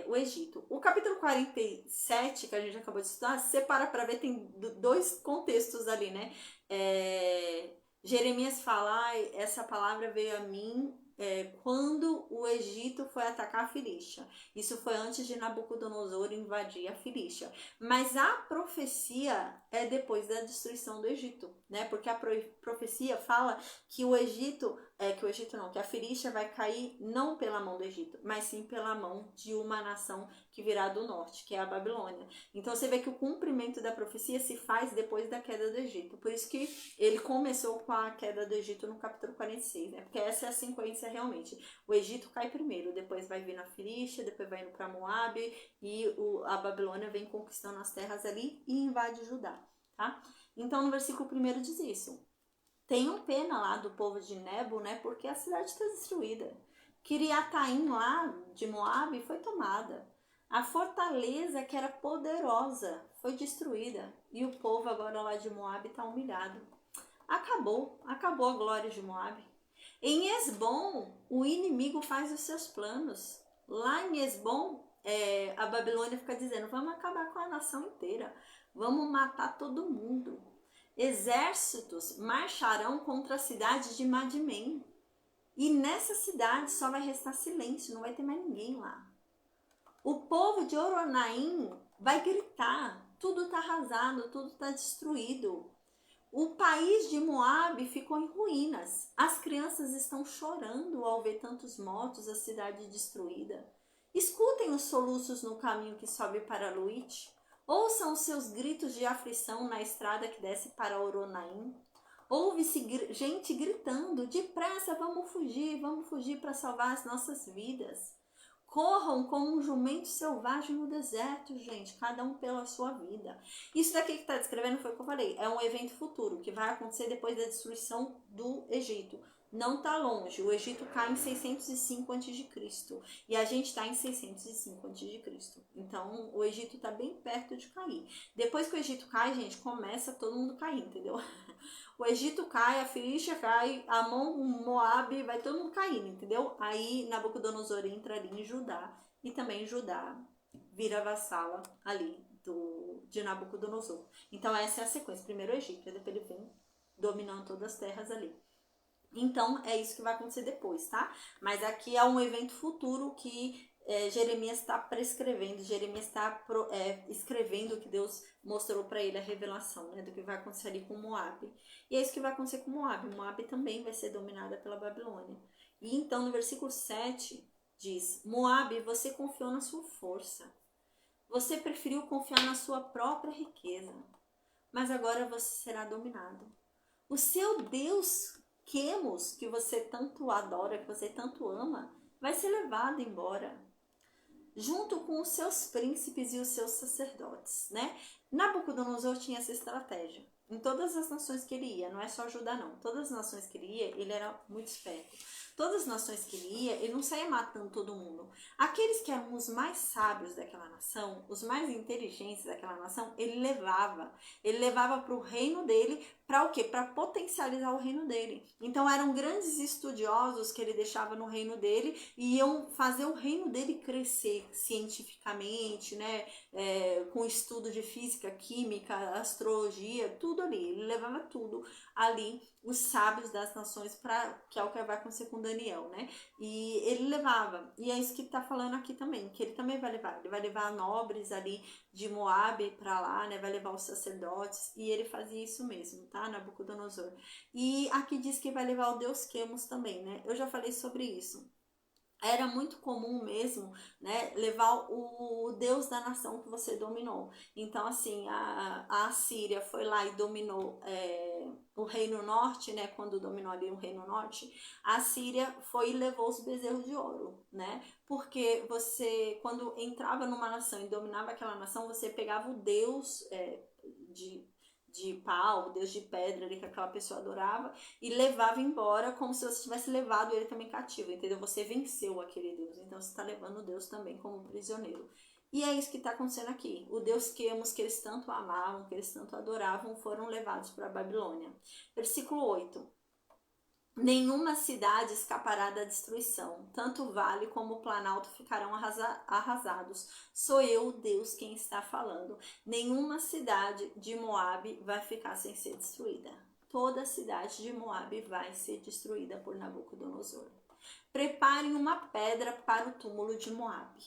o Egito. O capítulo 47, que a gente acabou de estudar, se separa para ver, tem 2 contextos ali, né? Jeremias fala: essa palavra veio a mim quando o Egito foi atacar a Filístia. Isso foi antes de Nabucodonosor invadir a Filístia. Mas a profecia é depois da destruição do Egito, né? Porque a profecia fala que o Egito, que a Filístia vai cair não pela mão do Egito, mas sim pela mão de uma nação que virá do norte, que é a Babilônia. Então você vê que o cumprimento da profecia se faz depois da queda do Egito. Por isso que ele começou com a queda do Egito no capítulo 46, né? Porque essa é a sequência realmente. O Egito cai primeiro, depois vai vir na Filístia, depois vai indo para Moabe e a Babilônia vem conquistando as terras ali e invade Judá, tá? Então no versículo 1 diz isso: tenham pena lá do povo de Nebo, né? Porque a cidade está destruída. Kiriataim lá de Moabe foi tomada. A fortaleza que era poderosa foi destruída. E o povo agora lá de Moabe está humilhado. Acabou a glória de Moabe. Em Esbom, o inimigo faz os seus planos. Lá em Esbom, a Babilônia fica dizendo, vamos acabar com a nação inteira, vamos matar todo mundo. Exércitos marcharão contra a cidade de Madmen. E nessa cidade só vai restar silêncio, não vai ter mais ninguém lá. O povo de Oronaim vai gritar, tudo está arrasado, tudo está destruído. O país de Moabe ficou em ruínas. As crianças estão chorando ao ver tantos mortos, a cidade destruída. Escutem os soluços no caminho que sobe para Luit. Ouçam os seus gritos de aflição na estrada que desce para Oronaim. Ouve-se gente gritando, depressa, vamos fugir para salvar as nossas vidas. Corram como um jumento selvagem no deserto, gente, cada um pela sua vida. Isso daqui que está descrevendo foi o que eu falei, é um evento futuro, que vai acontecer depois da destruição do Egito. Não está longe, o Egito cai em 605 a.C. e a gente está em 605 a.C. Então, o Egito está bem perto de cair. Depois que o Egito cai, gente, começa todo mundo cair, entendeu? O Egito cai, a Filístia cai, Amon, Moabe, vai todo mundo caindo, entendeu? Aí Nabucodonosor entra ali em Judá e também Judá vira vassala ali de Nabucodonosor. Então essa é a sequência. Primeiro o Egito, depois ele vem dominando todas as terras ali. Então é isso que vai acontecer depois, tá? Mas aqui é um evento futuro que Jeremias está prescrevendo, Jeremias está escrevendo que Deus mostrou para ele a revelação, né, do que vai acontecer ali com Moabe. E é isso que vai acontecer com Moabe. Moabe também vai ser dominada pela Babilônia. E então no versículo 7 diz, Moabe, você confiou na sua força. Você preferiu confiar na sua própria riqueza. Mas agora você será dominado. O seu Deus, Quemos, que você tanto adora, que você tanto ama, vai ser levado embora, junto com os seus príncipes e os seus sacerdotes, né? Nabucodonosor tinha essa estratégia. Em todas as nações que ele ia, não é só Judá não, todas as nações que ele ia, ele era muito esperto. Todas as nações que ele ia, ele não saía matando todo mundo. Aqueles que eram os mais sábios daquela nação, os mais inteligentes daquela nação, ele levava. Ele levava para o reino dele, para o quê? Para potencializar o reino dele. Então eram grandes estudiosos que ele deixava no reino dele e iam fazer o reino dele crescer cientificamente, né? Com estudo de física, química, astrologia, tudo ali. Ele levava tudo ali, os sábios das nações, que é o que vai acontecer com Daniel, né? E ele levava, e é isso que tá falando aqui também, que ele também vai levar. Ele vai levar nobres ali de Moabe para lá, né? Vai levar os sacerdotes, e ele fazia isso mesmo, tá? Nabucodonosor. E aqui diz que vai levar o deus Quemos também, né? Eu já falei sobre isso. Era muito comum mesmo, né, levar o deus da nação que você dominou. Então, assim, a Assíria foi lá e dominou o Reino Norte, né, quando dominou ali o Reino Norte, a Assíria foi e levou os bezerros de ouro, né, porque você, quando entrava numa nação e dominava aquela nação, você pegava o deus de pau, o deus de pedra ali que aquela pessoa adorava e levava embora como se você tivesse levado ele também cativo, entendeu? Você venceu aquele deus, então você está levando o deus também como prisioneiro. E é isso que está acontecendo aqui. O deus Quemos, que eles tanto amavam, que eles tanto adoravam, foram levados para a Babilônia. Versículo 8. Nenhuma cidade escapará da destruição, tanto o vale como o planalto ficarão arrasados. Sou eu, Deus, quem está falando. Nenhuma cidade de Moabe vai ficar sem ser destruída. Toda a cidade de Moabe vai ser destruída por Nabucodonosor. Preparem uma pedra para o túmulo de Moabe,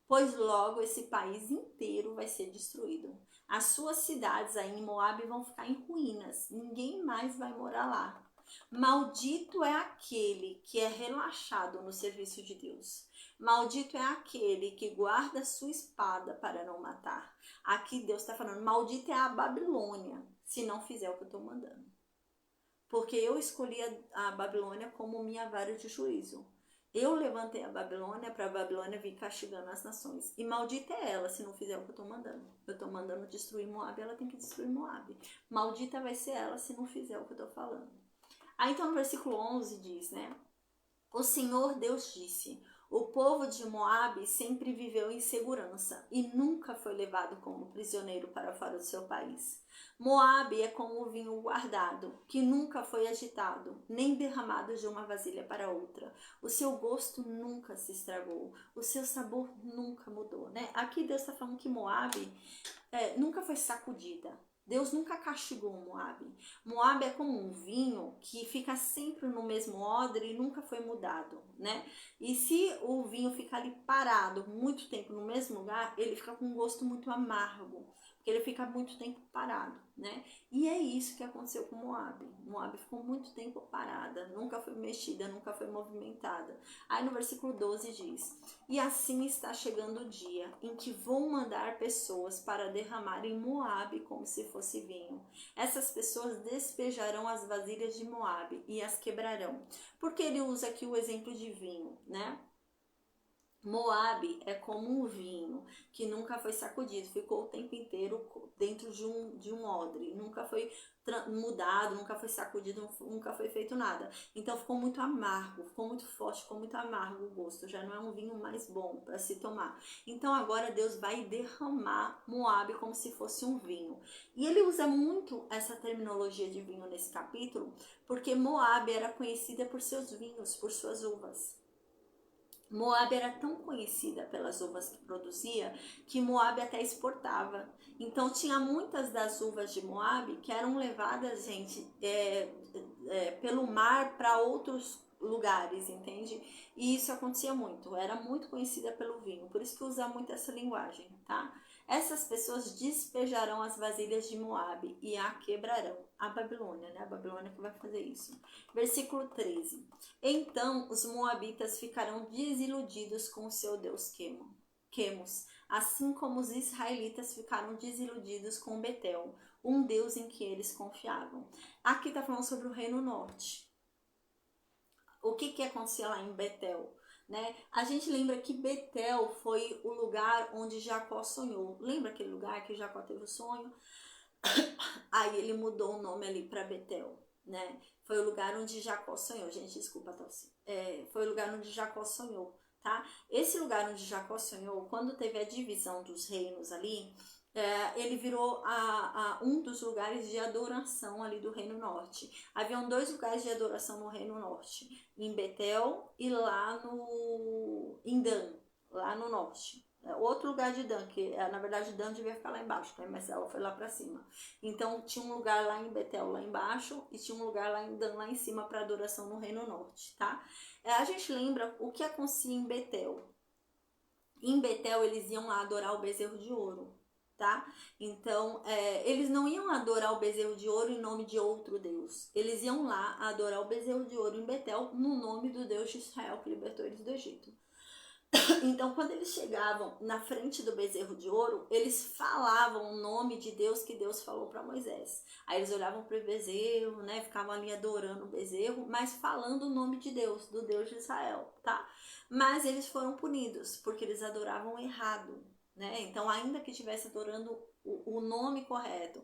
pois logo esse país inteiro vai ser destruído. As suas cidades aí em Moabe vão ficar em ruínas, ninguém mais vai morar lá. Maldito é aquele que é relaxado no serviço de Deus. Maldito é aquele que guarda sua espada para não matar. Aqui Deus está falando, maldito é a Babilônia, se não fizer o que eu estou mandando. Porque eu escolhi a Babilônia como minha vara de juízo. Eu levantei a Babilônia para a Babilônia vir castigando as nações. E maldita é ela se não fizer o que eu estou mandando. Eu estou mandando destruir Moabe, ela tem que destruir Moabe. Maldita vai ser ela se não fizer o que eu estou falando. Aí então no versículo 11 diz, né? O Senhor Deus disse, o povo de Moabe sempre viveu em segurança e nunca foi levado como prisioneiro para fora do seu país. Moabe é como o vinho guardado, que nunca foi agitado, nem derramado de uma vasilha para outra. O seu gosto nunca se estragou, o seu sabor nunca mudou, né? Aqui Deus está falando que Moabe nunca foi sacudida. Deus nunca castigou Moabe. Moabe é como um vinho que fica sempre no mesmo odre e nunca foi mudado, né? E se o vinho ficar ali parado muito tempo no mesmo lugar, ele fica com um gosto muito amargo, porque ele fica muito tempo parado, né? E é isso que aconteceu com Moabe. Moabe ficou muito tempo parada, nunca foi mexida, nunca foi movimentada. Aí no versículo 12 diz: e assim está chegando o dia em que vou mandar pessoas para derramar em Moabe como se fosse vinho. Essas pessoas despejarão as vasilhas de Moabe e as quebrarão. Porque ele usa aqui o exemplo de vinho, né? Moabe é como um vinho que nunca foi sacudido, ficou o tempo inteiro dentro de um odre, nunca foi mudado, nunca foi sacudido, nunca foi feito nada. Então ficou muito amargo, ficou muito forte, ficou muito amargo o gosto, já não é um vinho mais bom para se tomar. Então agora Deus vai derramar Moabe como se fosse um vinho. E ele usa muito essa terminologia de vinho nesse capítulo, porque Moabe era conhecida por seus vinhos, por suas uvas. Moabe era tão conhecida pelas uvas que produzia que Moabe até exportava. Então tinha muitas das uvas de Moabe que eram levadas, gente, pelo mar para outros lugares, entende? E isso acontecia muito. Era muito conhecida pelo vinho, por isso que usa muito essa linguagem, tá? Essas pessoas despejarão as vasilhas de Moabe e a quebrarão. A Babilônia, né? A Babilônia que vai fazer isso. Versículo 13. Então os moabitas ficarão desiludidos com o seu Deus Quemos, assim como os israelitas ficaram desiludidos com Betel, um Deus em que eles confiavam. Aqui está falando sobre o Reino Norte. O que acontecia lá em Betel? Né? A gente lembra que Betel foi o lugar onde Jacó sonhou. Lembra aquele lugar que Jacó teve o sonho? Aí ele mudou o nome ali para Betel, né? Foi o lugar onde Jacó sonhou. Gente, desculpa a tosse. Foi o lugar onde Jacó sonhou, tá? Esse lugar onde Jacó sonhou, quando teve a divisão dos reinos ali, ele virou um dos lugares de adoração ali do Reino Norte. Haviam 2 lugares de adoração no Reino Norte, em Betel e lá em Dan, lá no norte. Outro lugar de Dan, que na verdade Dan devia ficar lá embaixo, né? Mas ela foi lá para cima. Então tinha um lugar lá em Betel lá embaixo e tinha um lugar lá em Dan lá em cima para adoração no Reino Norte, tá? A gente lembra o que acontecia em Betel. Em Betel eles iam lá adorar o bezerro de ouro, tá? Então eles não iam adorar o bezerro de ouro em nome de outro Deus. Eles iam lá adorar o bezerro de ouro em Betel no nome do Deus de Israel que libertou eles do Egito. Então, quando eles chegavam na frente do bezerro de ouro, eles falavam o nome de Deus que Deus falou para Moisés. Aí eles olhavam para o bezerro, né? Ficavam ali adorando o bezerro, mas falando o nome de Deus, do Deus de Israel, tá? Mas eles foram punidos, porque eles adoravam errado, né? Então, ainda que estivesse adorando o nome correto,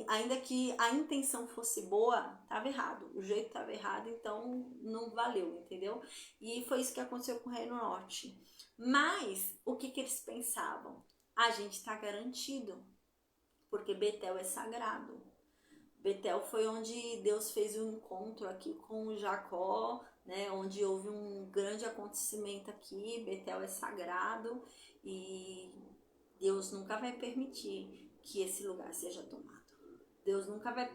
ainda que a intenção fosse boa, estava errado. O jeito estava errado, então não valeu, entendeu? E foi isso que aconteceu com o Reino Norte. Mas o que eles pensavam? A gente está garantido, porque Betel é sagrado. Betel foi onde Deus fez um encontro aqui com Jacó, né? Onde houve um grande acontecimento aqui. Betel é sagrado e Deus nunca vai permitir que esse lugar seja tomado. Deus nunca vai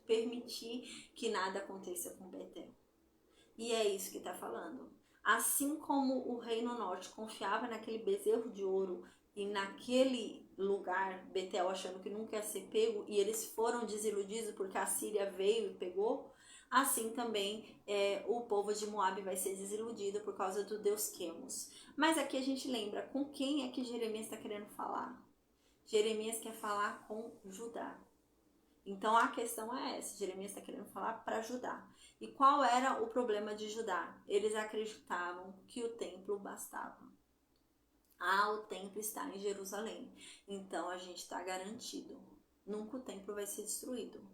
permitir que nada aconteça com Betel. E é isso que está falando. Assim como o Reino Norte confiava naquele bezerro de ouro e naquele lugar, Betel, achando que nunca ia ser pego, e eles foram desiludidos porque a Síria veio e pegou, assim também o povo de Moabe vai ser desiludido por causa do Deus Quemos. Mas aqui a gente lembra com quem é que Jeremias está querendo falar. Jeremias quer falar com Judá. Então a questão é essa, Jeremias está querendo falar para Judá. E qual era o problema de Judá? Eles acreditavam que o templo bastava. O templo está em Jerusalém, então a gente está garantido. Nunca o templo vai ser destruído.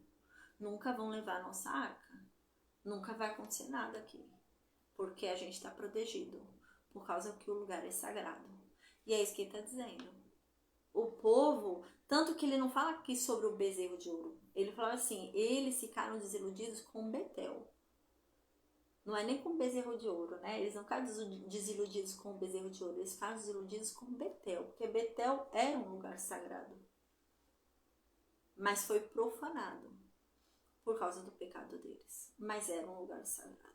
Nunca vão levar a nossa arca. Nunca vai acontecer nada aqui, porque a gente está protegido. por causa que o lugar é sagrado. E é isso que ele está dizendo. O povo, tanto que ele não fala aqui sobre o bezerro de ouro. Ele fala assim, eles ficaram desiludidos com Betel. Não é nem com o bezerro de ouro, né? Eles não ficaram desiludidos com o bezerro de ouro, eles ficaram desiludidos com Betel, porque Betel era um lugar sagrado. Mas foi profanado por causa do pecado deles. Mas era um lugar sagrado.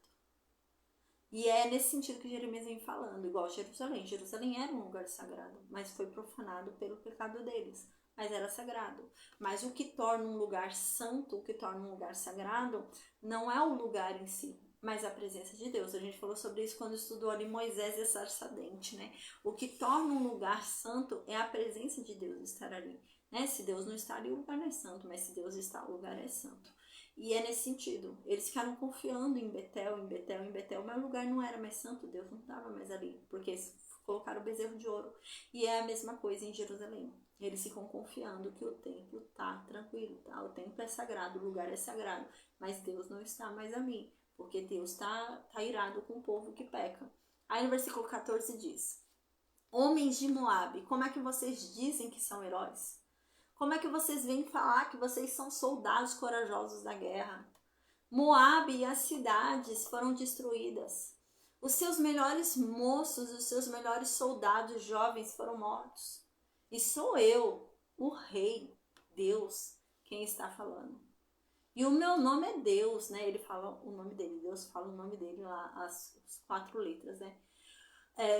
E é nesse sentido que Jeremias vem falando, igual Jerusalém. Jerusalém era um lugar sagrado, mas foi profanado pelo pecado deles. Mas era sagrado. Mas o que torna um lugar santo, o que torna um lugar sagrado, não é o lugar em si, mas a presença de Deus. A gente falou sobre isso quando estudou ali Moisés e a sarça ardente, né? O que torna um lugar santo é a presença de Deus estar ali, né? Se Deus não está ali, o lugar não é santo, mas se Deus está, o lugar é santo. E é nesse sentido, eles ficaram confiando em Betel, mas o lugar não era mais santo, Deus não estava mais ali, porque eles colocaram o bezerro de ouro. E é a mesma coisa em Jerusalém. Eles ficam confiando que o templo está tranquilo, tá? O templo é sagrado, o lugar é sagrado, mas Deus não está mais ali, porque Deus está irado com o povo que peca. Aí no versículo 14 diz, homens de Moabe, como é que vocês dizem que são heróis? Como é que vocês vêm falar que vocês são soldados corajosos da guerra? Moabe e as cidades foram destruídas. Os seus melhores moços, os seus melhores soldados jovens foram mortos. E sou eu, o rei, Deus, quem está falando. E o meu nome é Deus, né? Ele fala o nome dele, Deus fala o nome dele lá, as 4 letras, né?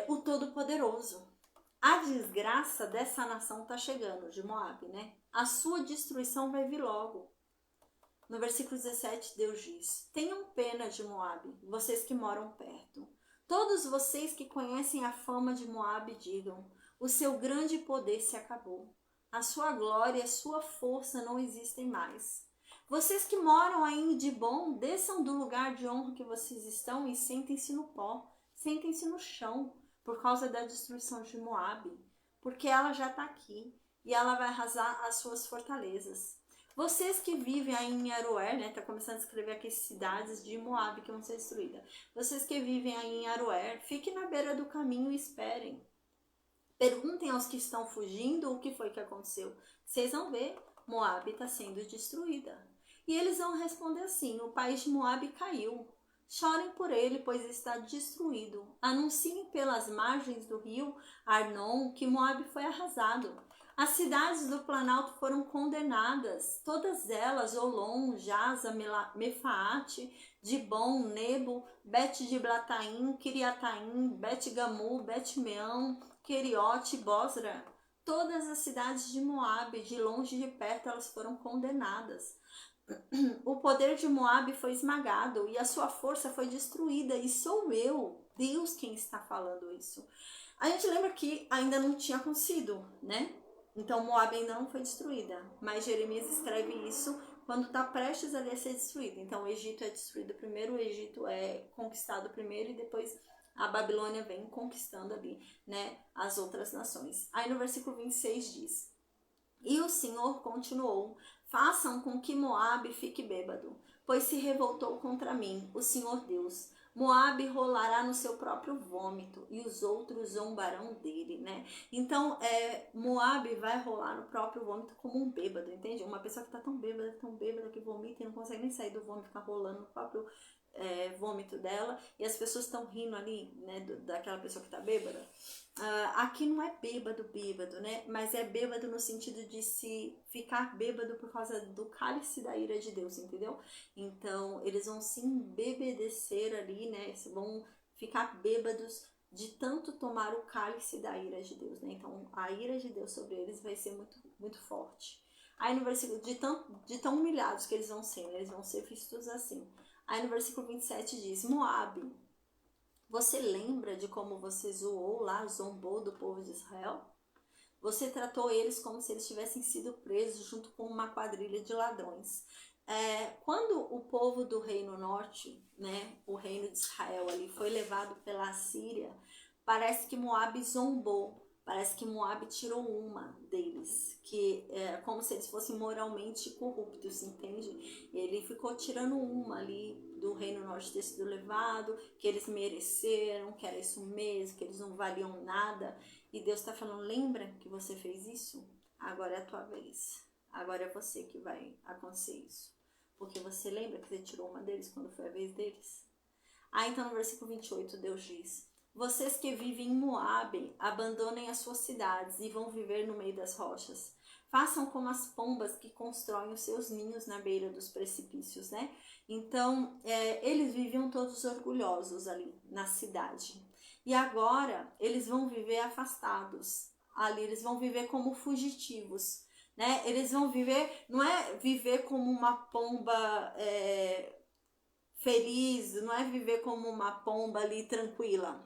O Todo-Poderoso. A desgraça dessa nação está chegando, de Moabe, né? A sua destruição vai vir logo. No versículo 17, Deus diz, tenham pena de Moabe, vocês que moram perto. Todos vocês que conhecem a fama de Moabe digam, o seu grande poder se acabou. A sua glória e a sua força não existem mais. Vocês que moram aí em Dibon, desçam do lugar de honra que vocês estão e sentem-se no pó, sentem-se no chão, por causa da destruição de Moabe, porque ela já está aqui e ela vai arrasar as suas fortalezas. Vocês que vivem aí em Aroer, né, tá começando a escrever aqui cidades de Moabe que vão ser destruídas. Vocês que vivem aí em Aroer, fiquem na beira do caminho e esperem. Perguntem aos que estão fugindo o que foi que aconteceu. Vocês vão ver, Moabe está sendo destruída. E eles vão responder assim, o país de Moabe caiu. Chorem por ele, pois está destruído. Anunciem pelas margens do rio Arnon que Moabe foi arrasado. As cidades do Planalto foram condenadas, todas elas, Olom, Jaza, Mefaate, Dibon, Nebo, Bet-Diblataim, Kiriataim, Bet-Gamu, Bet-Meão, Queriote, Bosra. Todas as cidades de Moabe, de longe e de perto, elas foram condenadas. O poder de Moabe foi esmagado e a sua força foi destruída. E sou eu, Deus, quem está falando isso. A gente lembra que ainda não tinha acontecido, né? Então Moabe ainda não foi destruída. Mas Jeremias escreve isso quando está prestes ali a ser destruído. Então o Egito é destruído primeiro, o Egito é conquistado primeiro e depois a Babilônia vem conquistando ali, né, as outras nações. Aí no versículo 26 diz, e o Senhor continuou, façam com que Moabe fique bêbado, pois se revoltou contra mim, o Senhor Deus. Moabe rolará no seu próprio vômito e os outros zombarão dele, né? Então, Moabe vai rolar no próprio vômito como um bêbado, entende? Uma pessoa que está tão bêbada que vomita e não consegue nem sair do vômito, fica rolando no próprio vômito dela, e as pessoas estão rindo ali, né, daquela pessoa que está bêbada. Aqui não é bêbado, né, mas é bêbado no sentido de se ficar bêbado por causa do cálice da ira de Deus, entendeu? Então, eles vão se embebedecer ali, né, vão ficar bêbados de tanto tomar o cálice da ira de Deus, né, então a ira de Deus sobre eles vai ser muito, muito forte. Aí no versículo, de tão humilhados que eles vão ser, né, eles vão ser vistos assim. Aí no versículo 27 diz, Moabe, você lembra de como você zombou do povo de Israel? Você tratou eles como se eles tivessem sido presos junto com uma quadrilha de ladrões. Quando o povo do Reino Norte, né, o reino de Israel ali, foi levado pela Assíria, parece que Moabe zombou. Parece que Moabe tirou uma deles, que é como se eles fossem moralmente corruptos, entende? Ele ficou tirando uma ali do Reino Norte ter sido levado, que eles mereceram, que era isso mesmo, que eles não valiam nada. E Deus está falando, lembra que você fez isso? Agora é a tua vez. Agora é você que vai acontecer isso. Porque você lembra que você tirou uma deles quando foi a vez deles? Então no versículo 28 Deus diz, vocês que vivem em Moabe, abandonem as suas cidades e vão viver no meio das rochas. Façam como as pombas que constroem os seus ninhos na beira dos precipícios, né? Então, eles viviam todos orgulhosos ali na cidade. E agora, eles vão viver afastados. Ali, eles vão viver como fugitivos, né? Eles vão viver, não é viver como uma pomba feliz, não é viver como uma pomba ali tranquila.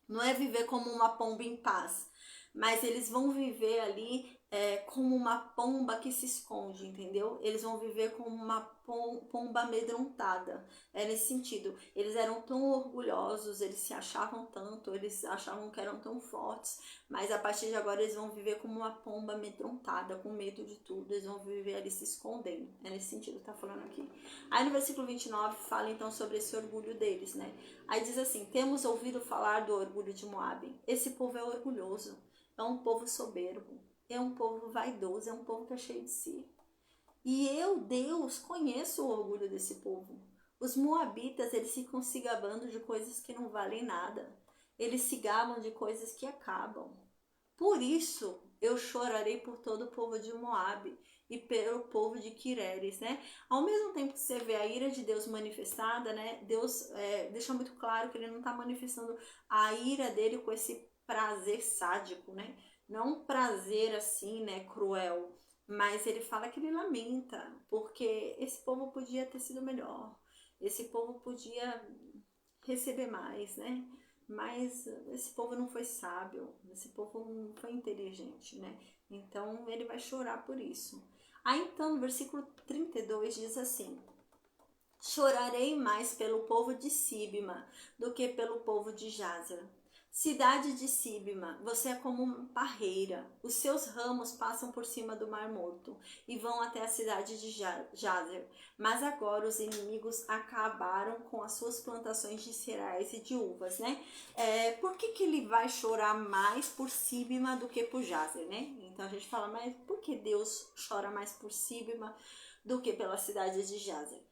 Não é viver como uma pomba em paz, mas eles vão viver ali como uma pomba que se esconde, entendeu? Eles vão viver como uma pomba amedrontada, nesse sentido. Eles eram tão orgulhosos, eles se achavam tanto, eles achavam que eram tão fortes, mas a partir de agora eles vão viver como uma pomba amedrontada, com medo de tudo, eles vão viver ali se escondendo, nesse sentido que tá falando aqui. Aí no versículo 29 fala então sobre esse orgulho deles, né? Aí diz assim, temos ouvido falar do orgulho de Moabe. Esse povo é orgulhoso, é um povo soberbo, é um povo vaidoso, é um povo que é cheio de si. E eu, Deus, conheço o orgulho desse povo. Os moabitas, eles ficam se gabando de coisas que não valem nada. Eles se gabam de coisas que acabam. Por isso, eu chorarei por todo o povo de Moabe e pelo povo de Quireres, né? Ao mesmo tempo que você vê a ira de Deus manifestada, né? Deus deixa muito claro que ele não está manifestando a ira dele com esse prazer sádico, né? Não um prazer assim, né, cruel, mas ele fala que ele lamenta, porque esse povo podia ter sido melhor, esse povo podia receber mais, né? Mas esse povo não foi sábio, esse povo não foi inteligente, né? Então ele vai chorar por isso. Aí então no versículo 32 diz assim, chorarei mais pelo povo de Sibma do que pelo povo de Jazer. Cidade de Sibma, você é como uma parreira. Os seus ramos passam por cima do Mar Morto e vão até a cidade de Jazer. Mas agora os inimigos acabaram com as suas plantações de cereais e de uvas, né? Por que ele vai chorar mais por Sibma do que por Jazer, né? Então a gente fala, mas por que Deus chora mais por Sibma do que pela cidade de Jazer?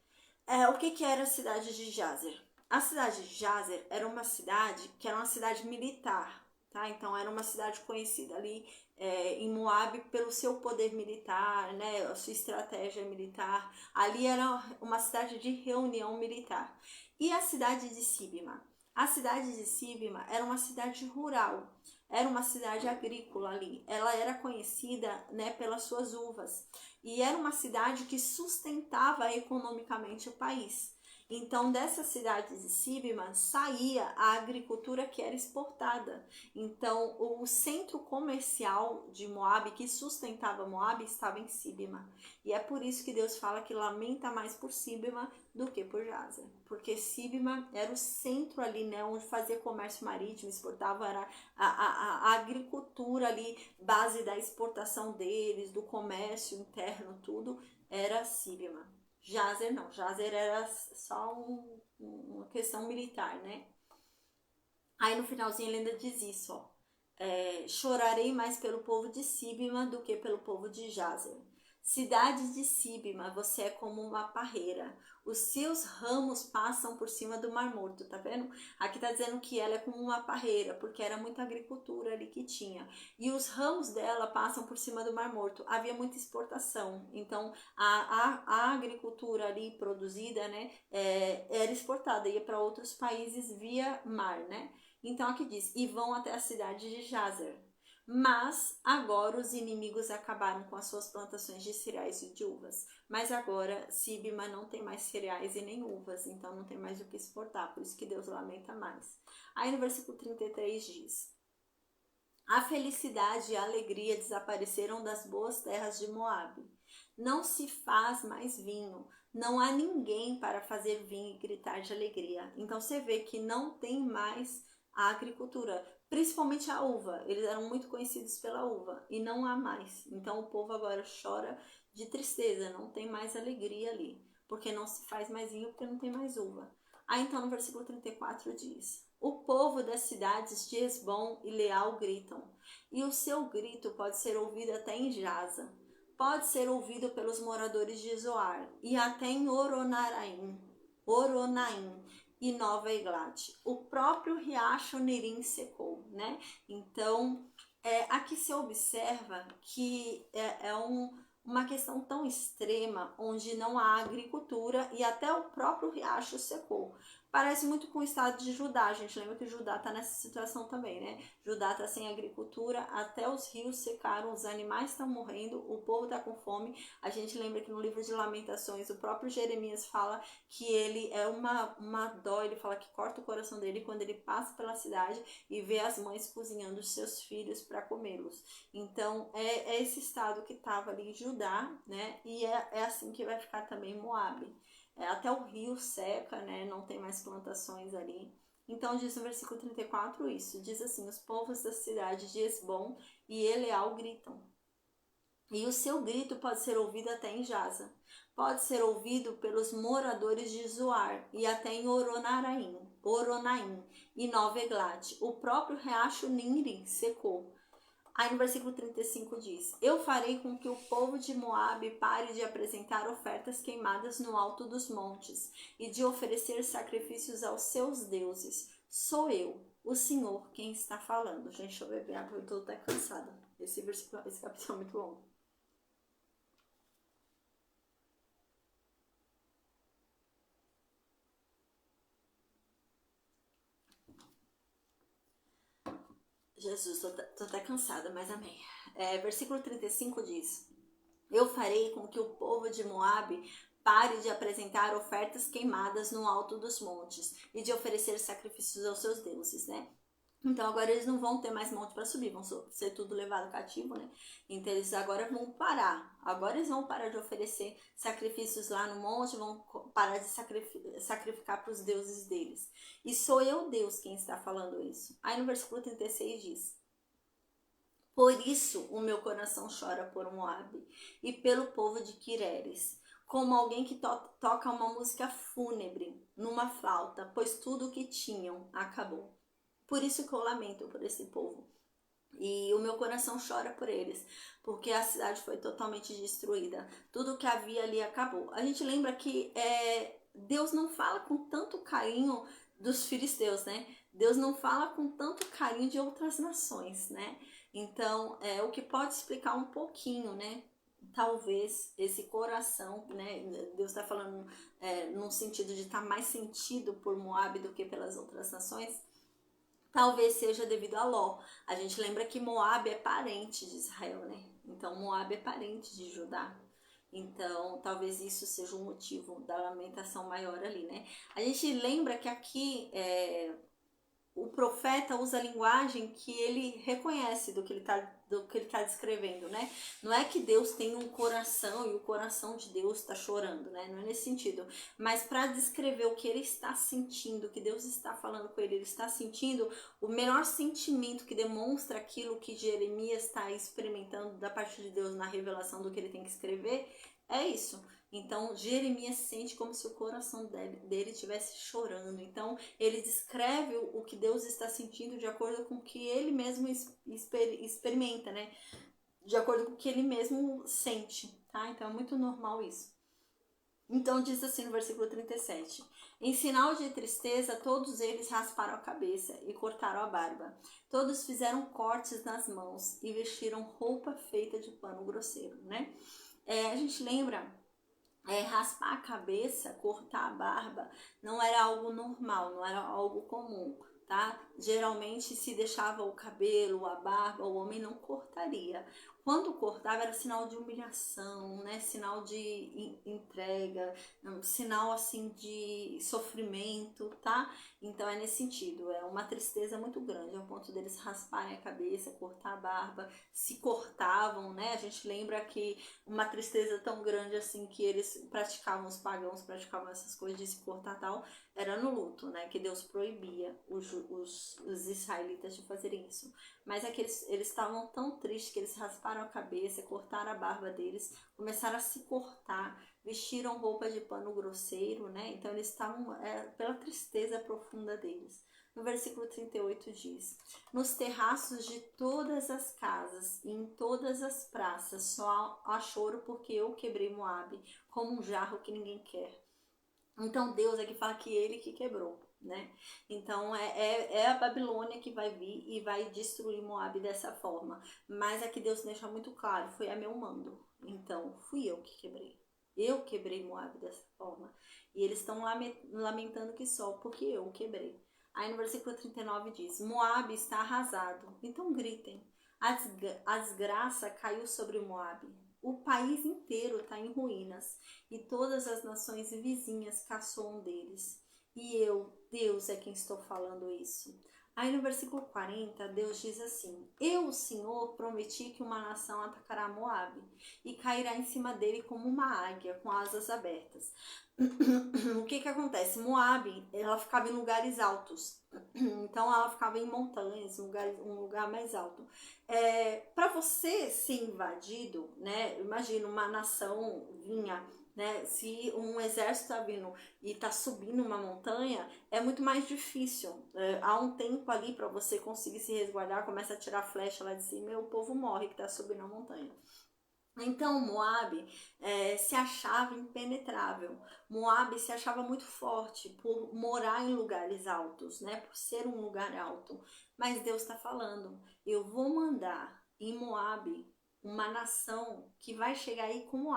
O que era a cidade de Jazer? A cidade de Jazer era uma cidade que era uma cidade militar, tá? Então era uma cidade conhecida ali em Moabe pelo seu poder militar, né? A sua estratégia militar. Ali era uma cidade de reunião militar. E a cidade de Sibma? A cidade de Sibma era uma cidade rural, era uma cidade agrícola ali. Ela era conhecida, né, pelas suas uvas. E era uma cidade que sustentava economicamente o país. Então, dessa cidade de Sibma saía a agricultura que era exportada. Então, o centro comercial de Moabe, que sustentava Moabe, estava em Sibma. E é por isso que Deus fala que lamenta mais por Sibma do que por Jazer. Porque Sibma era o centro ali, né, onde fazia comércio marítimo, exportava, era a agricultura ali, base da exportação deles, do comércio interno, tudo, era Sibma. Jazer não, Jazer era só uma questão militar, né? Aí no finalzinho ele ainda diz isso, ó. Chorarei mais pelo povo de Sibma do que pelo povo de Jazer. Cidade de Sibma, você é como uma parreira. Os seus ramos passam por cima do Mar Morto, tá vendo? Aqui tá dizendo que ela é como uma parreira, porque era muita agricultura ali que tinha. E os ramos dela passam por cima do Mar Morto. Havia muita exportação. Então, a agricultura ali produzida, né, era exportada, ia para outros países via mar, né? Então, aqui diz, e vão até a cidade de Jazer. Mas agora os inimigos acabaram com as suas plantações de cereais e de uvas. Mas agora Sibma não tem mais cereais e nem uvas, então não tem mais o que exportar, por isso que Deus lamenta mais. Aí no versículo 33 diz, a felicidade e a alegria desapareceram das boas terras de Moabe. Não se faz mais vinho, não há ninguém para fazer vinho e gritar de alegria. Então você vê que não tem mais a agricultura, principalmente a uva. Eles eram muito conhecidos pela uva e não há mais. Então o povo agora chora de tristeza, não tem mais alegria ali. porque não se faz mais vinho, porque não tem mais uva. Aí então no versículo 34 diz: o povo das cidades de Esbom e Leal gritam, e o seu grito pode ser ouvido até em Jaza, pode ser ouvido pelos moradores de Zoar, e até em Oronaim e Nova Eglate. O próprio riacho Nirim secou, né? Então, aqui se observa que uma questão tão extrema, onde não há agricultura e até o próprio riacho secou. Parece muito com o estado de Judá. A gente lembra que Judá está nessa situação também, né? Judá está sem agricultura, até os rios secaram, os animais estão morrendo, o povo está com fome. A gente lembra que no livro de Lamentações, o próprio Jeremias fala que ele é uma dó, ele fala que corta o coração dele quando ele passa pela cidade e vê as mães cozinhando os seus filhos para comê-los. Então, é esse estado que estava ali em Judá, né? E é assim que vai ficar também Moabe. Até o rio seca, né? Não tem mais plantações ali. Então diz no versículo 34 isso, diz assim: os povos da cidade de Esbom e Eleal gritam. E o seu grito pode ser ouvido até em Jaza. Pode ser ouvido pelos moradores de Zoar e até em Oronaim e Nova Eglate. O próprio riacho Nirim secou. Aí no versículo 35 diz: eu farei com que o povo de Moabe pare de apresentar ofertas queimadas no alto dos montes e de oferecer sacrifícios aos seus deuses. Sou eu, o Senhor, quem está falando. Gente, deixa eu beber água, eu estou até cansada. Esse capítulo é muito longo. Jesus, tô até cansada, mas amém. Versículo 35 diz: eu farei com que o povo de Moabe pare de apresentar ofertas queimadas no alto dos montes e de oferecer sacrifícios aos seus deuses, né? Então agora eles não vão ter mais monte para subir, vão ser tudo levado cativo, né? Então eles agora vão parar. Agora eles vão parar de oferecer sacrifícios lá no monte, vão parar de sacrificar para os deuses deles. E sou eu, Deus, quem está falando isso. Aí no versículo 36 diz: por isso o meu coração chora por Moabe e pelo povo de Quireres, como alguém que toca uma música fúnebre numa flauta, pois tudo o que tinham acabou. Por isso que eu lamento por esse povo. E o meu coração chora por eles, porque a cidade foi totalmente destruída. Tudo que havia ali acabou. A gente lembra que Deus não fala com tanto carinho dos filisteus, né? Deus não fala com tanto carinho de outras nações, né? Então, o que pode explicar um pouquinho, né? Talvez esse coração, né? Deus está falando no sentido de estar mais sentido por Moabe do que pelas outras nações. Talvez seja devido a Ló. A gente lembra que Moabe é parente de Israel, né? Então Moabe é parente de Judá. Então talvez isso seja um motivo da lamentação maior ali, né? A gente lembra que aqui o profeta usa a linguagem que ele reconhece do que ele tá descrevendo, né? Não é que Deus tem um coração e o coração de Deus está chorando, né? Não é nesse sentido. Mas para descrever o que ele está sentindo, o que Deus está falando com ele está sentindo, o melhor sentimento que demonstra aquilo que Jeremias está experimentando da parte de Deus na revelação do que ele tem que escrever, é isso. Então, Jeremias sente como se o coração dele estivesse chorando. Então, ele descreve o que Deus está sentindo de acordo com o que ele mesmo experimenta, né? De acordo com o que ele mesmo sente, tá? Então, é muito normal isso. Então, diz assim no versículo 37. Em sinal de tristeza, todos eles rasparam a cabeça e cortaram a barba. Todos fizeram cortes nas mãos e vestiram roupa feita de pano grosseiro, né? A gente lembra... raspar a cabeça, cortar a barba, não era algo normal, não era algo comum, tá? Geralmente se deixava o cabelo, a barba, o homem não cortaria. Quando cortava era sinal de humilhação, né? Sinal de entrega, sinal assim de sofrimento, tá? Então é nesse sentido, é uma tristeza muito grande, ao ponto deles rasparem a cabeça, cortar a barba, se cortavam, né? A gente lembra que uma tristeza tão grande assim que eles praticavam, os pagãos praticavam essas coisas de se cortar tal, era no luto, né? Que Deus proibia os os israelitas de fazerem isso. Mas é que eles estavam tão tristes que eles rasparam a cabeça, cortaram a barba deles, começaram a se cortar, vestiram roupa de pano grosseiro, né? Então eles estavam pela tristeza profunda deles. No versículo 38 diz: nos terraços de todas as casas e em todas as praças só há choro porque eu quebrei Moabe como um jarro que ninguém quer. Então Deus é que fala que ele que quebrou, né? Então é a Babilônia que vai vir e vai destruir Moabe dessa forma. Mas aqui Deus deixa muito claro, foi a meu mando. Então fui eu que quebrei. Eu quebrei Moabe dessa forma. E eles estão lamentando que só porque eu quebrei. Aí no versículo 39 diz: Moabe está arrasado. Então gritem. A desgraça caiu sobre Moabe. O país inteiro está em ruínas e todas as nações vizinhas caçoam deles. E eu, Deus, é quem estou falando isso. Aí no versículo 40, Deus diz assim: eu, o Senhor, prometi que uma nação atacará Moabe e cairá em cima dele como uma águia com asas abertas. O que acontece? Moabe, ela ficava em lugares altos. Então ela ficava em montanhas, um lugar mais alto. Para você ser invadido, né? Imagina uma nação vinha, né? Se um exército está vindo e está subindo uma montanha, é muito mais difícil. Há um tempo ali para você conseguir se resguardar, começa a tirar flecha lá de cima e o povo morre que está subindo a montanha. Então Moabe se achava impenetrável. Moabe se achava muito forte por morar em lugares altos, né? Por ser um lugar alto. Mas Deus está falando: eu vou mandar em Moabe uma nação que vai chegar aí como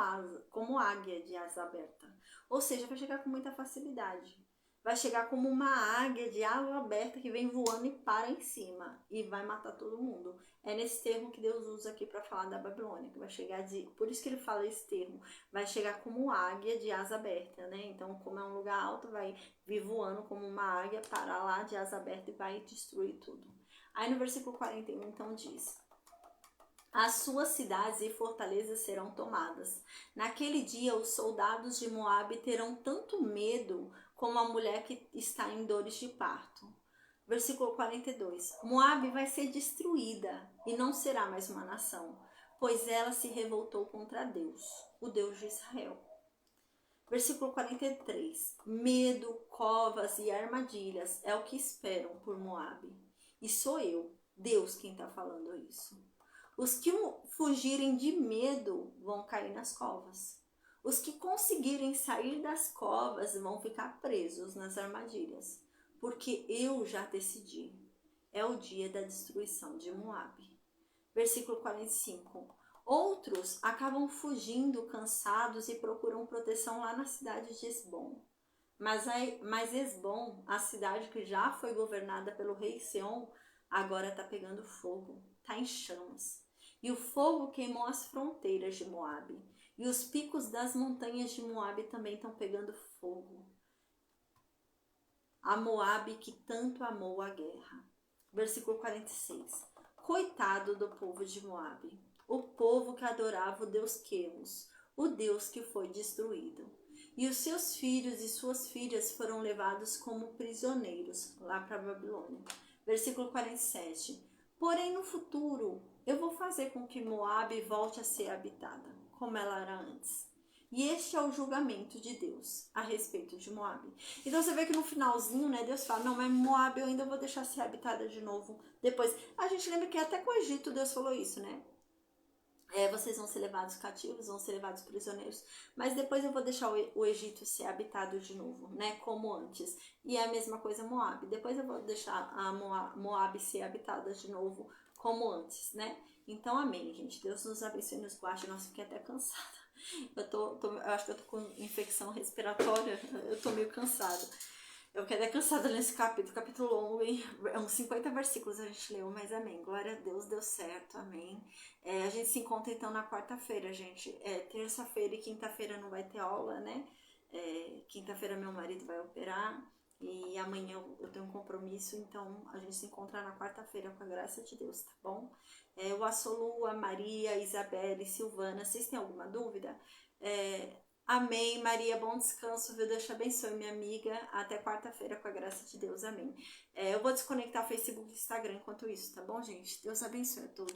águia de asa aberta. Ou seja, vai chegar com muita facilidade. Vai chegar como uma águia de asa aberta que vem voando e para em cima e vai matar todo mundo. É nesse termo que Deus usa aqui para falar da Babilônia, que vai chegar por isso que ele fala esse termo, vai chegar como águia de asa aberta, né? Então, como é um lugar alto, vai vir voando como uma águia, parar lá de asa aberta e vai destruir tudo. Aí no versículo 41, então diz: as suas cidades e fortalezas serão tomadas. Naquele dia, os soldados de Moabe terão tanto medo como a mulher que está em dores de parto. Versículo 42. Moabe vai ser destruída e não será mais uma nação, pois ela se revoltou contra Deus, o Deus de Israel. Versículo 43. Medo, covas e armadilhas é o que esperam por Moabe. E sou eu, Deus, quem está falando isso. Os que fugirem de medo vão cair nas covas. Os que conseguirem sair das covas vão ficar presos nas armadilhas. Porque eu já decidi. É o dia da destruição de Moabe. Versículo 45. Outros acabam fugindo cansados e procuram proteção lá na cidade de Esbom. Mas Esbom, a cidade que já foi governada pelo rei Seom, agora está pegando fogo, está em chamas. E o fogo queimou as fronteiras de Moabe. E os picos das montanhas de Moabe também estão pegando fogo. A Moabe que tanto amou a guerra. Versículo 46. Coitado do povo de Moabe, o povo que adorava o Deus Quemos, o Deus que foi destruído. E os seus filhos e suas filhas foram levados como prisioneiros lá para a Babilônia. Versículo 47. Porém, no futuro, eu vou fazer com que Moabe volte a ser habitada, como ela era antes. E este é o julgamento de Deus a respeito de Moabe. Então você vê que no finalzinho, né, Deus fala: não, mas Moabe eu ainda vou deixar ser habitada de novo depois. A gente lembra que até com o Egito Deus falou isso, né? Vocês vão ser levados cativos, vão ser levados prisioneiros, mas depois eu vou deixar o Egito ser habitado de novo, né, como antes. E é a mesma coisa Moabe. Depois eu vou deixar a Moabe ser habitada de novo como antes, né? Então, amém, gente. Deus nos abençoe e nos guarde. Nossa, fiquei até cansada. Eu acho que eu tô com infecção respiratória, eu tô meio cansada. Eu fiquei até cansada nesse capítulo longo, hein? É uns 50 versículos a gente leu, mas amém. Glória a Deus, deu certo, amém. A gente se encontra então na quarta-feira, gente. Terça-feira e quinta-feira não vai ter aula, né? Quinta-feira meu marido vai operar e amanhã eu tenho um compromisso, então a gente se encontra na quarta-feira com a graça de Deus, tá bom? O Assolu, a Maria, a Isabelle, Silvana, vocês têm alguma dúvida? Amém, Maria, bom descanso, viu? Deus te abençoe, minha amiga. Até quarta-feira, com a graça de Deus, amém. Eu vou desconectar o Facebook e o Instagram enquanto isso, tá bom, gente? Deus abençoe a todos.